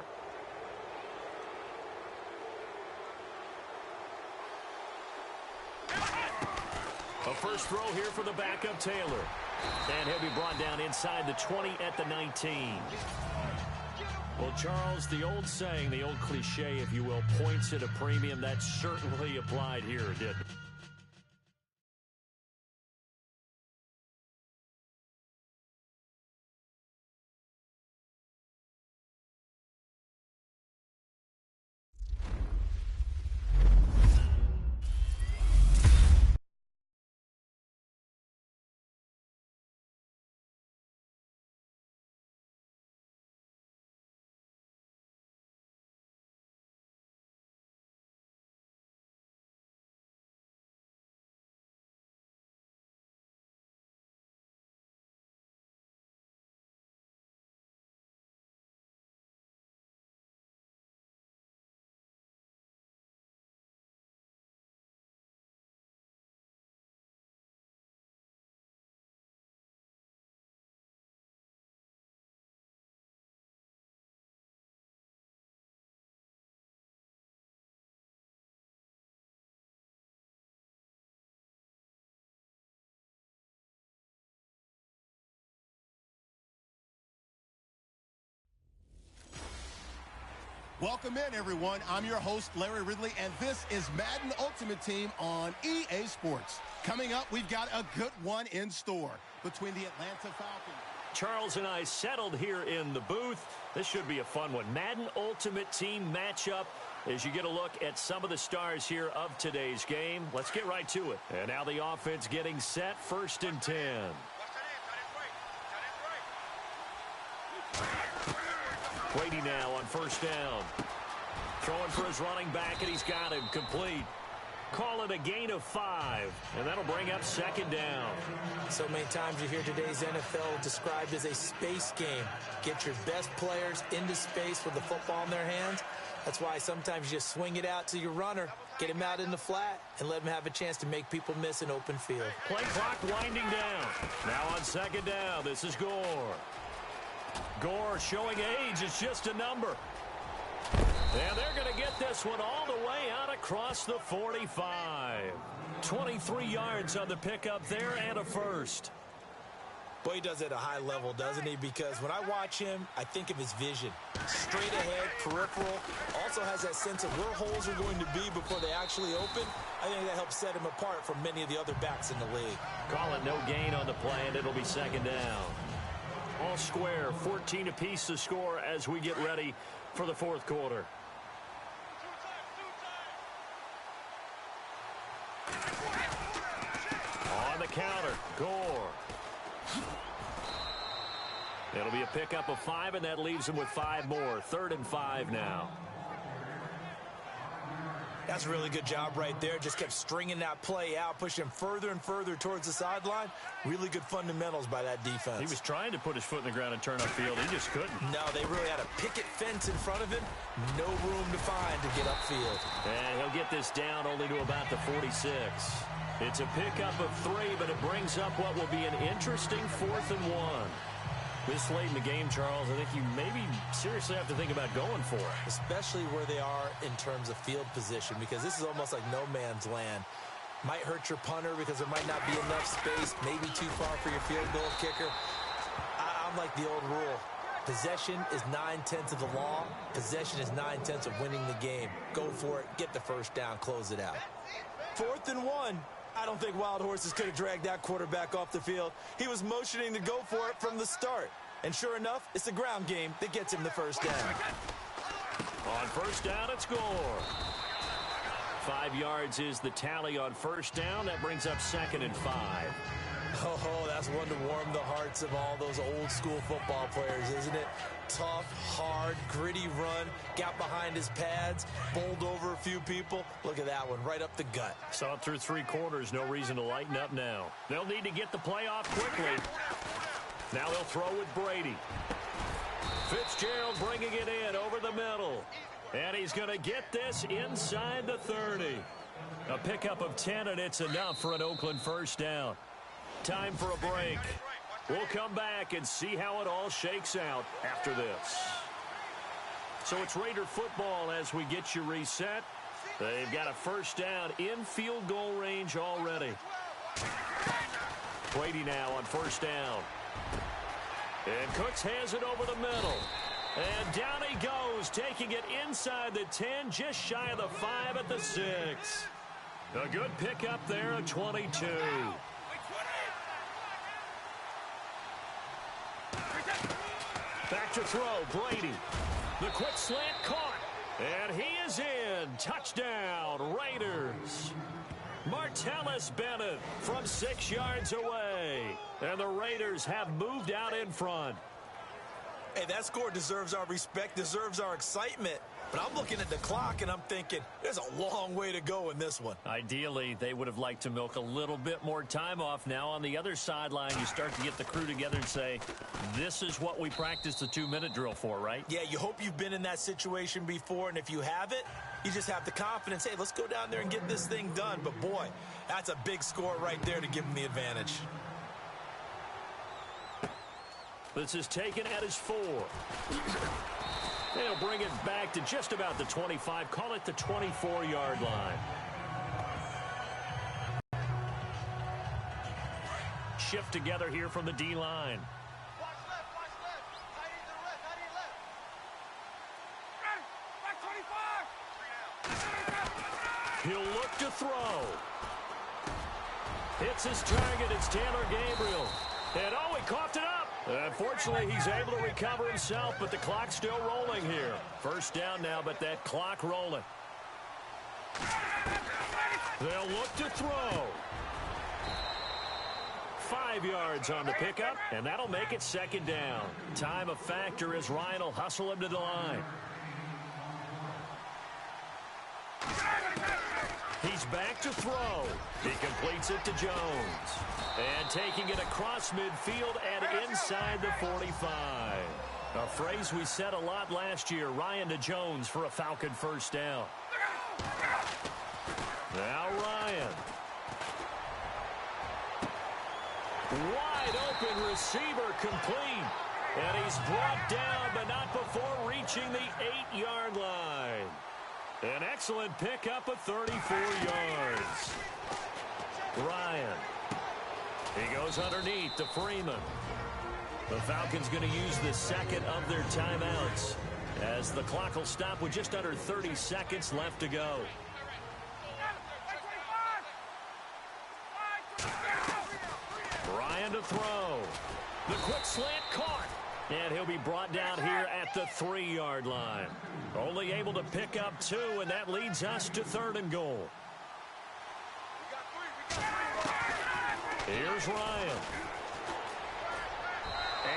Speaker 2: A first throw here for the backup Taylor. And he'll be brought down inside the 20 at the 19. Well, Charles, the old saying, the old cliche, if you will, points at a premium, that certainly applied here, didn't it?
Speaker 4: Welcome in, everyone. I'm your host, Larry Ridley, and this is Madden Ultimate Team on EA Sports. Coming up, we've got a good one in store between the Atlanta Falcons.
Speaker 2: Charles and I settled here in the booth. This should be a fun one. Madden Ultimate Team matchup as you get a look at some of the stars here of today's game. Let's get right to it. And now the offense getting set, 1st and 10. Brady now on 1st down. Throwing for his running back, and he's got him complete. Call it a gain of 5, and that'll bring up 2nd down.
Speaker 3: So many times you hear today's NFL described as a space game. Get your best players into space with the football in their hands. That's why sometimes you just swing it out to your runner, get him out in the flat, and let him have a chance to make people miss an open field.
Speaker 2: Play clock winding down. Now on 2nd down, this is Gore. Gore showing age, it's just a number. And they're going to get this one all the way out across the 45. 23 yards on the pickup there and a first.
Speaker 3: Boy, he does it at a high level, doesn't he? Because when I watch him, I think of his vision. Straight ahead, peripheral. Also has that sense of where holes are going to be before they actually open. I think that helps set him apart from many of the other backs in the league.
Speaker 2: Call it no gain on the play, and it'll be 2nd down. All square, 14 apiece to score as we get ready for the 4th quarter. On the counter, Gore. It'll be a pickup of 5, and that leaves him with 5 more. 3rd and 5 now.
Speaker 3: That's a really good job right there. Just kept stringing that play out, pushing him further and further towards the sideline. Really good fundamentals by that defense.
Speaker 2: He was trying to put his foot in the ground and turn upfield. He just couldn't.
Speaker 3: No, they really had a picket fence in front of him. No room to find to get upfield.
Speaker 2: And he'll get this down only to about the 46. It's a pickup of 3, but it brings up what will be an interesting 4th and 1. This late in the game, Charles, I think you maybe seriously have to think about going for it.
Speaker 3: Especially where they are in terms of field position, because this is almost like no man's land. Might hurt your punter because there might not be enough space, maybe too far for your field goal kicker. I'm like the old rule. Possession is 9/10 of the law. Possession is 9/10 of winning the game. Go for it, get the 1st down, close it out. 4th and 1. I don't think Wild Horses could have dragged that quarterback off the field. He was motioning to go for it from the start. And sure enough, it's the ground game that gets him the 1st down.
Speaker 2: On 1st down, it's Gore. 5 yards is the tally on 1st down. That brings up 2nd and 5.
Speaker 3: Oh, that's one to warm the hearts of all those old school football players, isn't it? Tough, hard, gritty run, got behind his pads, bowled over a few people. Look at that one, right up the gut.
Speaker 2: Saw it through 3 quarters, no reason to lighten up now. They'll need to get the play off quickly. Now they'll throw with Brady. Fitzgerald bringing it in over the middle. And he's going to get this inside the 30. A pickup of 10, and it's enough for an Oakland 1st down. Time for a break. We'll come back and see how it all shakes out after this. So it's Raider football as we get you reset. They've got a first down in field goal range already. Brady now on first down. And Cooks has it over the middle. And down he goes, taking it inside the 10, just shy of the 5 at the 6. A good pickup there at 22. Back to throw, Brady. The quick slant caught. And he is in. Touchdown, Raiders. Martellus Bennett from 6 yards away. And the Raiders have moved out in front.
Speaker 3: Hey, that score deserves our respect, deserves our excitement. But I'm looking at the clock, and I'm thinking, there's a long way to go in this one.
Speaker 2: Ideally, they would have liked to milk a little bit more time off. Now, on the other sideline, you start to get the crew together and say, this is what we practiced the 2-minute drill for, right?
Speaker 3: Yeah, you hope you've been in that situation before, and if you haven't, you just have the confidence, hey, let's go down there and get this thing done. But, boy, that's a big score right there to give them the advantage.
Speaker 2: This is taken at his 4. They'll bring it back to just about the 25. Call it the 24-yard line. Shift together here from the D-line.
Speaker 5: Watch left, watch left. Tight end to the left, tight end left. Back 25.
Speaker 2: He'll look to throw. Hits his target. It's Taylor Gabriel. And, oh, he coughed it up. Unfortunately, he's able to recover himself, but the clock's still rolling here. First down now, but that clock rolling. They'll look to throw. 5 yards on the pickup, and that'll make it second down. Time a factor as Ryan will hustle him to the line. He's back to throw. He completes it to Jones. And taking it across midfield and inside the 45. A phrase we said a lot last year. Ryan to Jones for a Falcon first down. Now Ryan. Wide open receiver complete. And he's brought down, but not before reaching the 8-yard line. An excellent pickup of 34 yards. Ryan. He goes underneath to Freeman. The Falcons going to use the second of their timeouts as the clock will stop with just under 30 seconds left to go. Ryan to throw. The quick slant caught. And he'll be brought down here at the 3-yard line. Only able to pick up 2, and that leads us to 3rd and goal. Here's Ryan.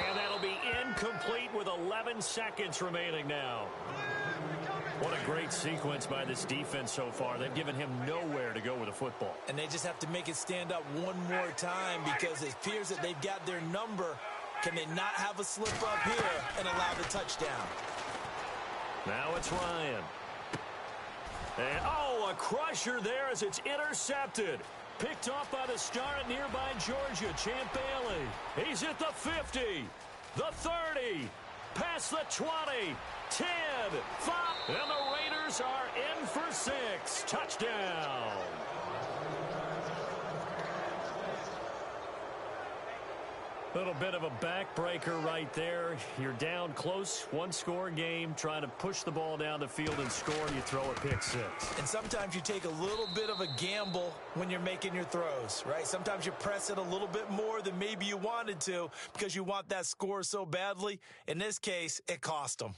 Speaker 2: And that'll be incomplete with 11 seconds remaining now. What a great sequence by this defense so far. They've given him nowhere to go with the football.
Speaker 3: And they just have to make it stand up one more time because it appears that they've got their number. Can they not have a slip up here and allow the touchdown?
Speaker 2: Now it's Ryan. And, oh, a crusher there as it's intercepted. Picked off by the star at nearby Georgia, Champ Bailey. He's at the 50, the 30, past the 20, 10, 5. And the Raiders are in for 6. Touchdown. Little bit of a backbreaker right there. You're down close, 1-score game, trying to push the ball down the field and score, and you throw a pick 6.
Speaker 3: And sometimes you take a little bit of a gamble when you're making your throws, right? Sometimes you press it a little bit more than maybe you wanted to because you want that score so badly. In this case, it cost them.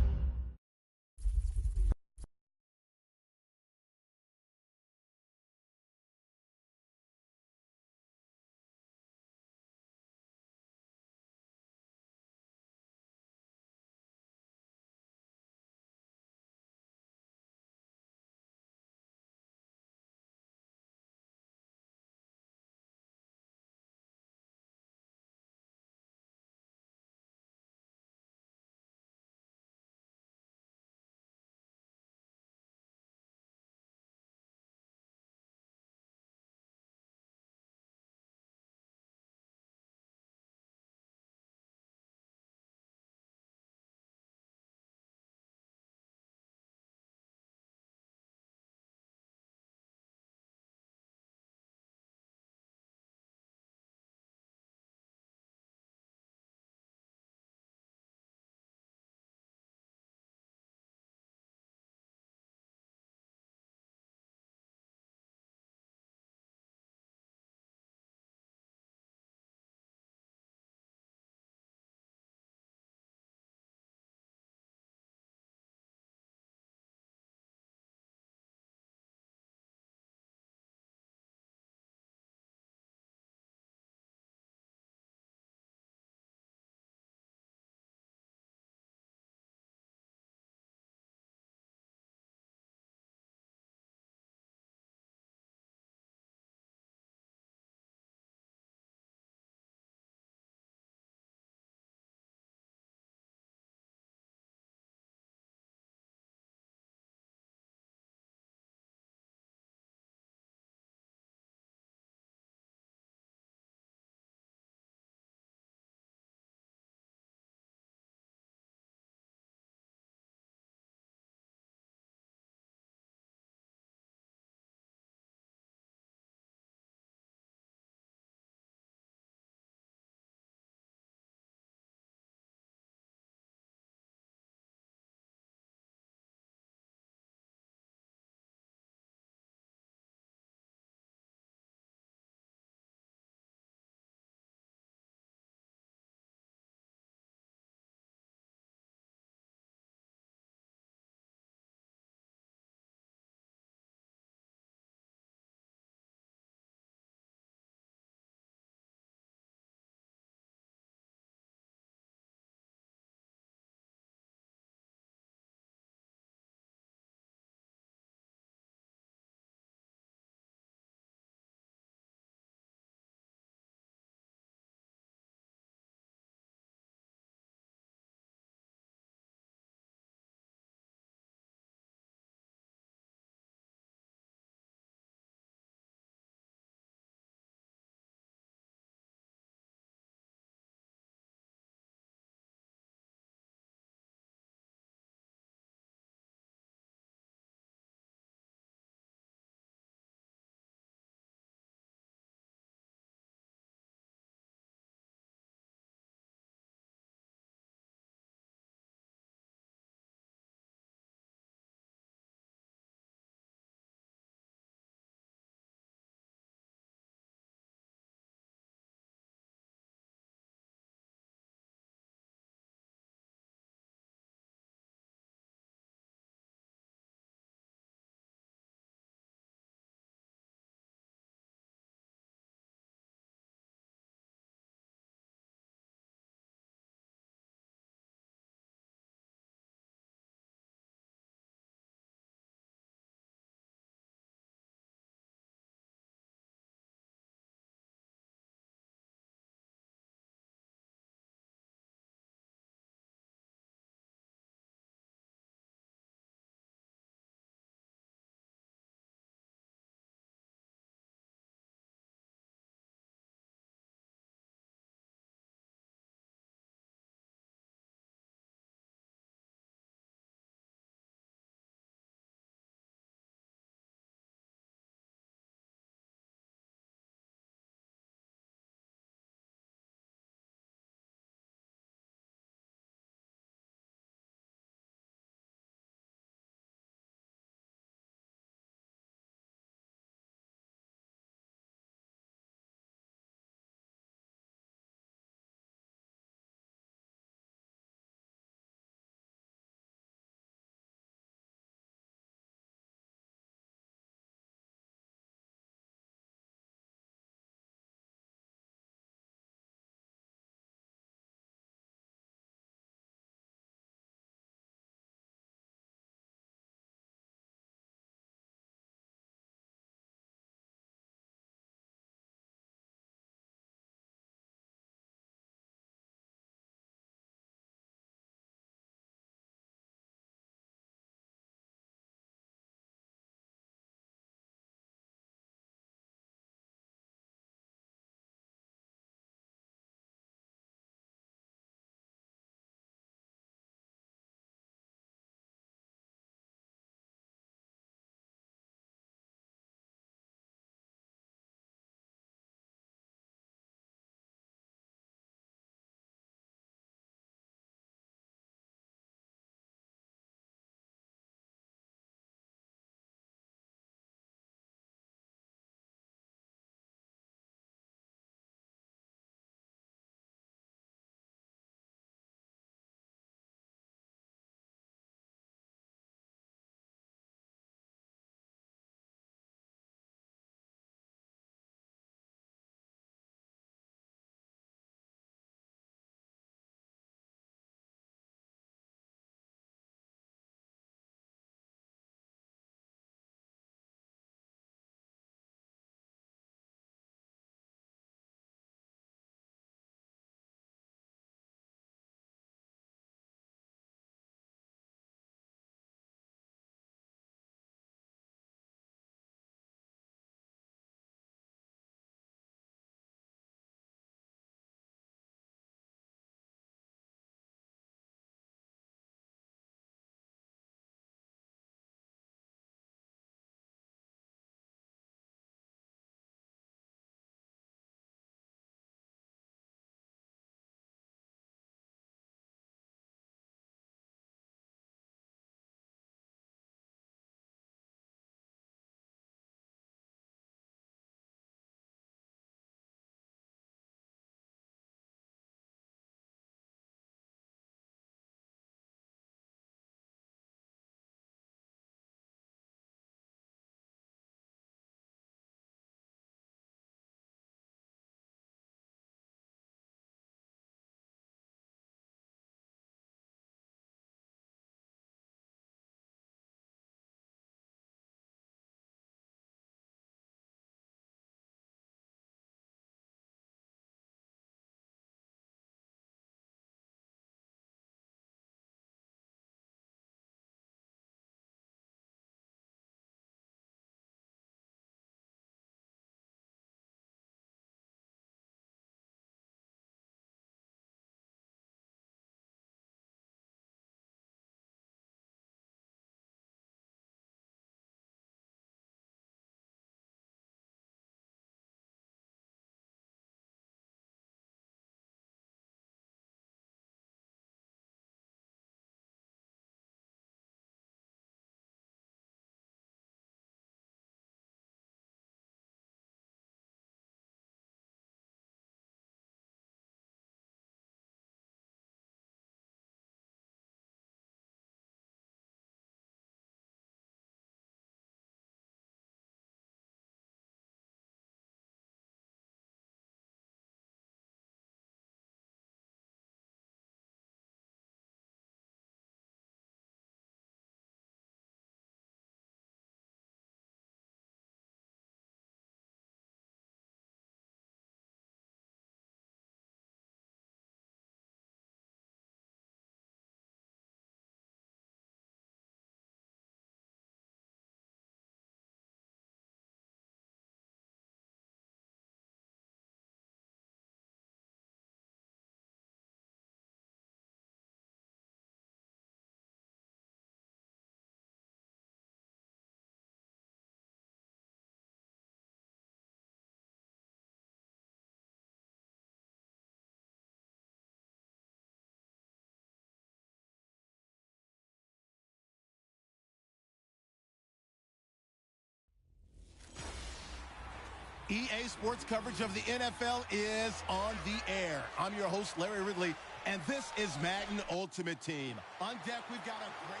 Speaker 4: EA Sports coverage of the NFL is on the air. I'm your host, Larry Ridley, and this is Madden Ultimate Team. On deck, we've got a great...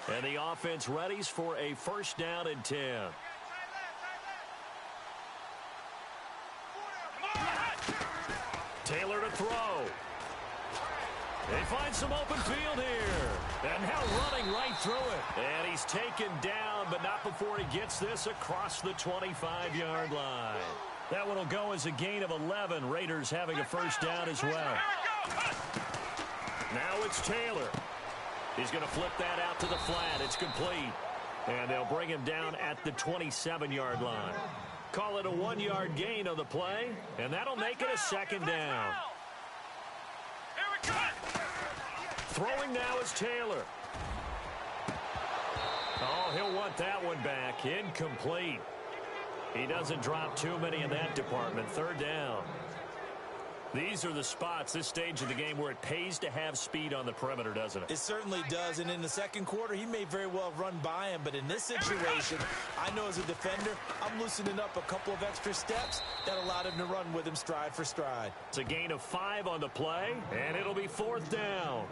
Speaker 2: And the offense readies for a first down and 10. Taylor to throw. They find some open field here. And now running right through it. And he's taken down, but not before he gets this across the 25-yard line. That one will go as a gain of 11. Raiders having a first down as well. Now it's Taylor. He's going to flip that out to the flat. It's complete. And they'll bring him down at the 27-yard line. Call it a 1-yard gain on the play, and that'll make it a second down. Throwing now is Taylor. Oh, he'll want that one back. Incomplete. He doesn't drop too many in that department. Third down. These are the spots, this stage of the game, where it pays to have speed on the perimeter, doesn't it?
Speaker 3: It certainly does, and in the second quarter, he may very well run by him, but in this situation, I know as a defender, I'm loosening up a couple of extra steps that allowed him to run with him stride for stride.
Speaker 2: It's a gain of 5 on the play, and it'll be fourth down.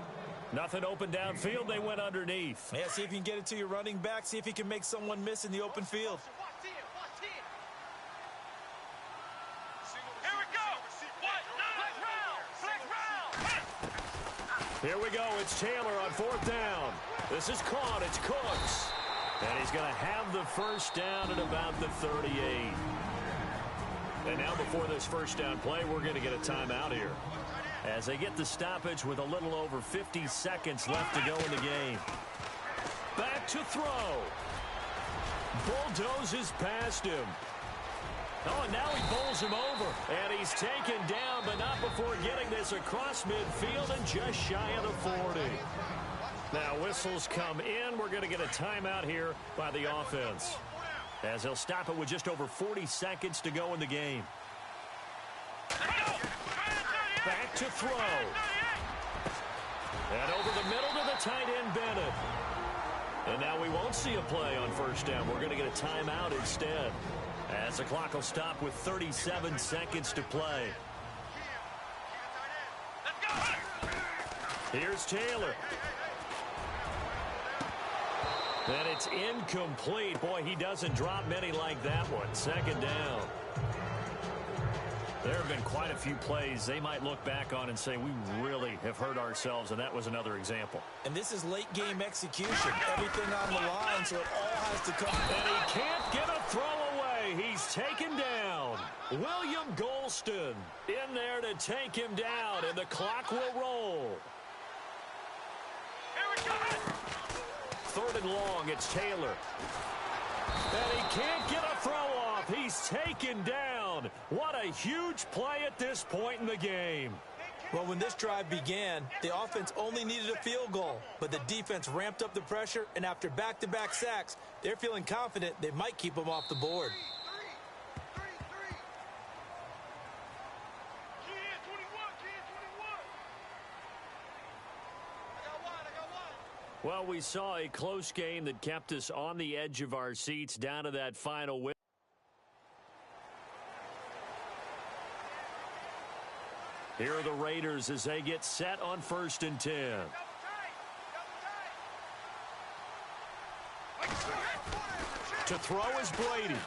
Speaker 2: Nothing open downfield, they went underneath.
Speaker 3: Yeah, see if you can get it to your running back, see if he can make someone miss in the open field.
Speaker 2: Here we go. It's Taylor on fourth down. This is caught. It's Cooks. And he's going to have the first down at about the 38. And now before this first down play, we're going to get a timeout here, as they get the stoppage with a little over 50 seconds left to go in the game. Back to throw. Bulldozes past him. Oh, and now he bowls him over. And he's taken down, but not before getting this across midfield and just shy of the 40. Now whistles come in. We're going to get a timeout here by the offense, as they'll stop it with just over 40 seconds to go in the game. Back to throw. And over the middle to the tight end, Bennett. And now we won't see a play on first down. We're going to get a timeout instead, as the clock will stop with 37 seconds to play. Here's Taylor. And it's incomplete. Boy, he doesn't drop many like that one. Second down. There have been quite a few plays they might look back on and say, we really have hurt ourselves, and that was another example.
Speaker 3: And this is late game execution. Everything on the line, so it all has to come.
Speaker 2: And he can't get a throw away. He's taken down. William Golston in there to take him down, and the clock will roll. Third and long, it's Taylor. And he can't get a throw off. He's taken down. What a huge play at this point in the game.
Speaker 3: Well, when this drive began, the offense only needed a field goal, but the defense ramped up the pressure, and after back-to-back sacks, they're feeling confident they might keep them off the board.
Speaker 2: Well, we saw a close game that kept us on the edge of our seats down to that final win. Here are the Raiders as they get set on 1st and 10. To throw is Brady.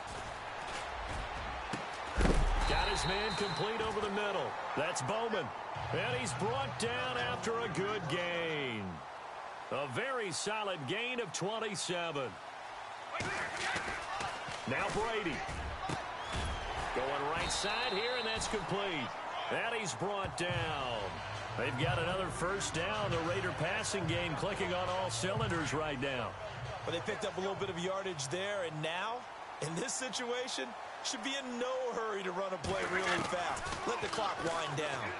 Speaker 2: Got his man complete over the middle. That's Bowman. And he's brought down after a good gain. A very solid gain of 27. Now Brady. Going right side here, and that's complete. And he's brought down. They've got another first down. The Raider passing game clicking on all cylinders right now.
Speaker 3: But they picked up a little bit of yardage there, and now, in this situation, should be in no hurry to run a play really fast. Let the clock wind down.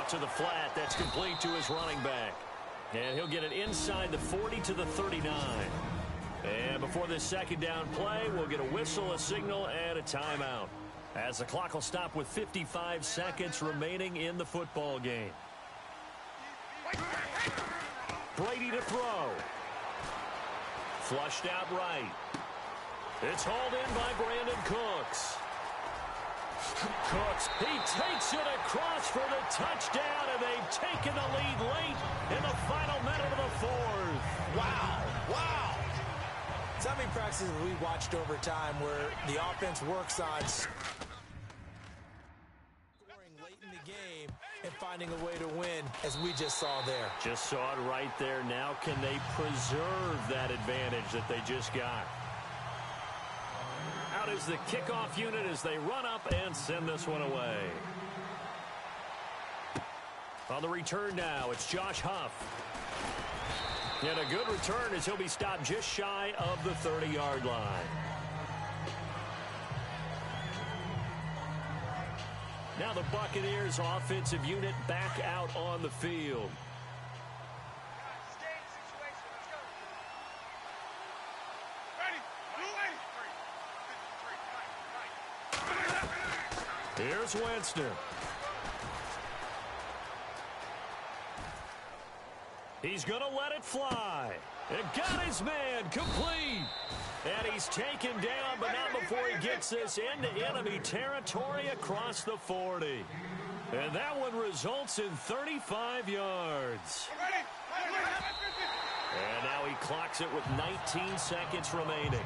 Speaker 2: Out to the flat. That's complete to his running back. And he'll get it inside the 40 to the 39. And before this second down play, we'll get a whistle, a signal, and a timeout, as the clock will stop with 55 seconds remaining in the football game. Brady to throw. Flushed out right. It's hauled in by Brandon Cooks. Cooks, he takes it across for the touchdown, and they've taken the lead late in the final minute of the fourth.
Speaker 3: Wow, wow. So how many practices have we watched over time where the offense works on scoring late in the game and finding a way to win, as we just saw there?
Speaker 2: Just saw it right there. Now can they preserve that advantage that they just got? Out is the kickoff unit as they run up and send this one away. On the return now, it's Josh Huff. And a good return as he'll be stopped just shy of the 30-yard line. Now the Buccaneers offensive unit back out on the field. Here's Winston. He's going to let it fly. And got his man complete. And he's taken down, but not before he gets this into enemy territory across the 40. And that one results in 35 yards. And now he clocks it with 19 seconds remaining.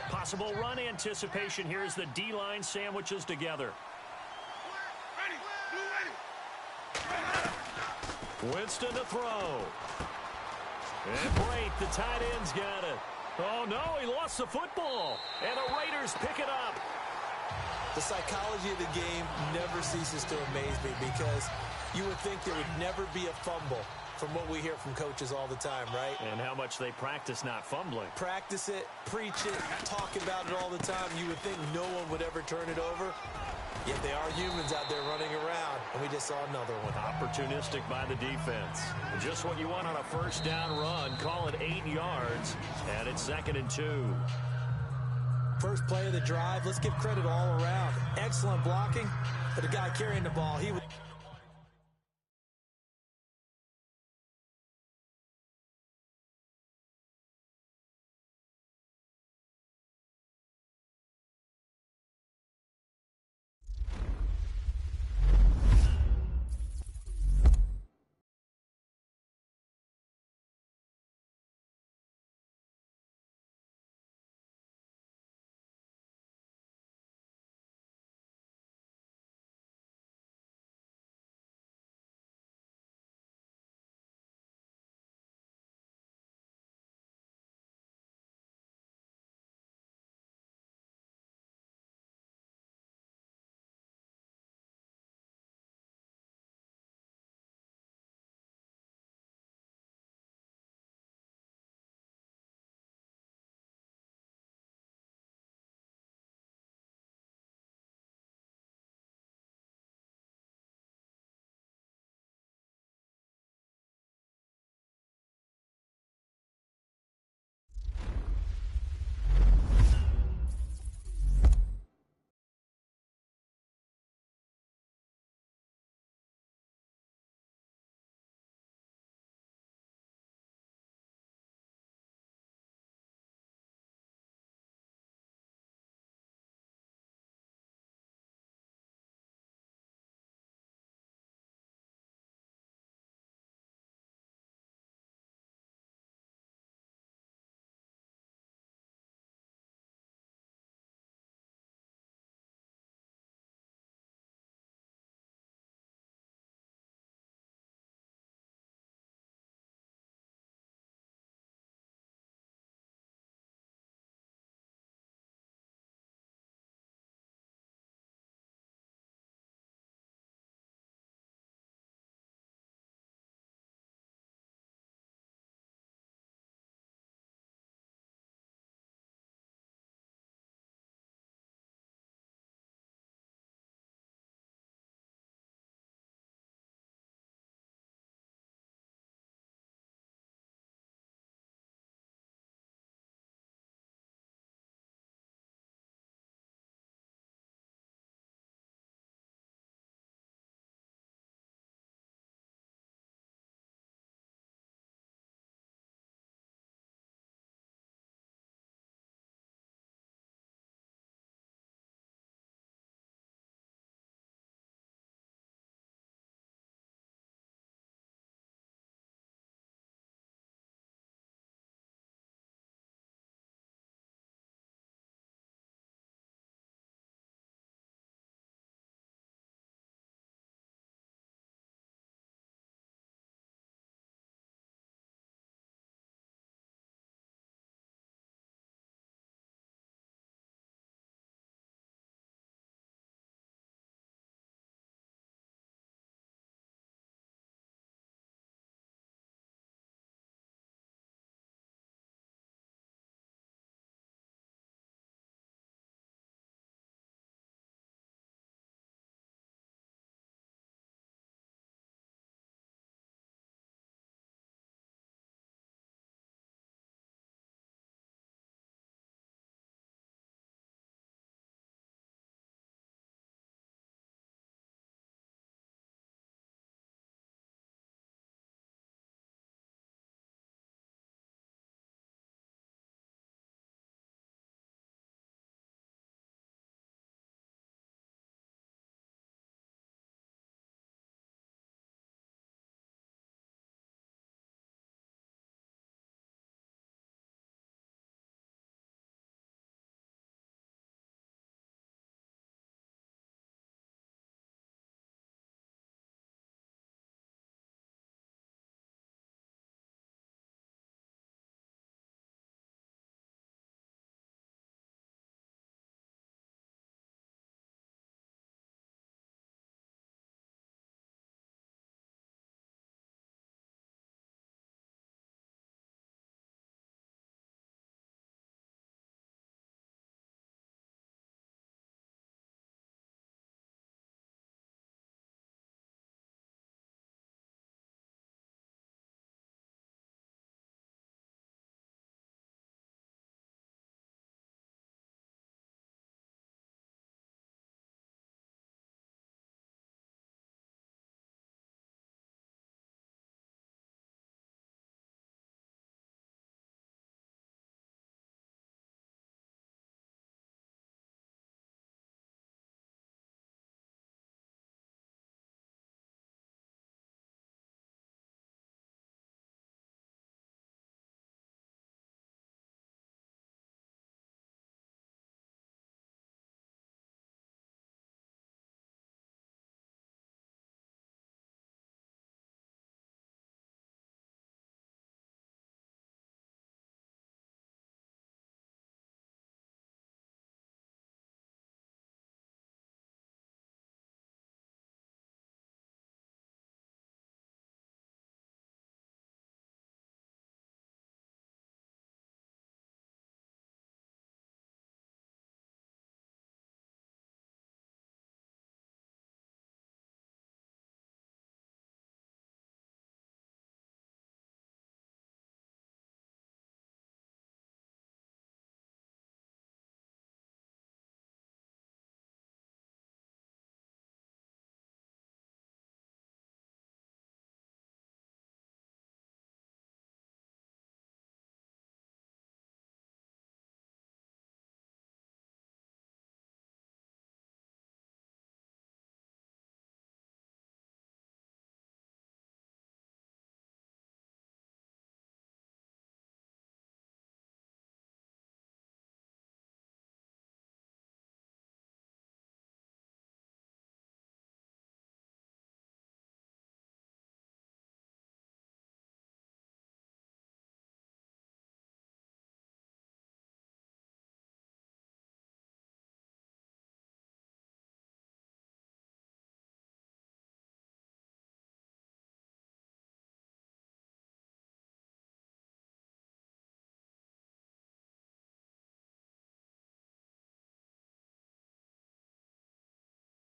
Speaker 2: Possible run anticipation here as the D-line sandwiches together. Winston to throw. And Brate, the tight end's got it. Oh, no, he lost the football. And the Raiders pick it up.
Speaker 3: The psychology of the game never ceases to amaze me, because you would think there would never be a fumble from what we hear from coaches all the time, right?
Speaker 2: And how much they practice not fumbling.
Speaker 3: Practice it, preach it, talk about it all the time. You would think no one would ever turn it over. Yet they are humans out there running around, and we just saw another one.
Speaker 2: Opportunistic by the defense. Just what you want on a first down run. Call it 8 yards, and it's 2nd and 2.
Speaker 3: First play of the drive. Let's give credit all around. Excellent blocking, but the guy carrying the ball, he was...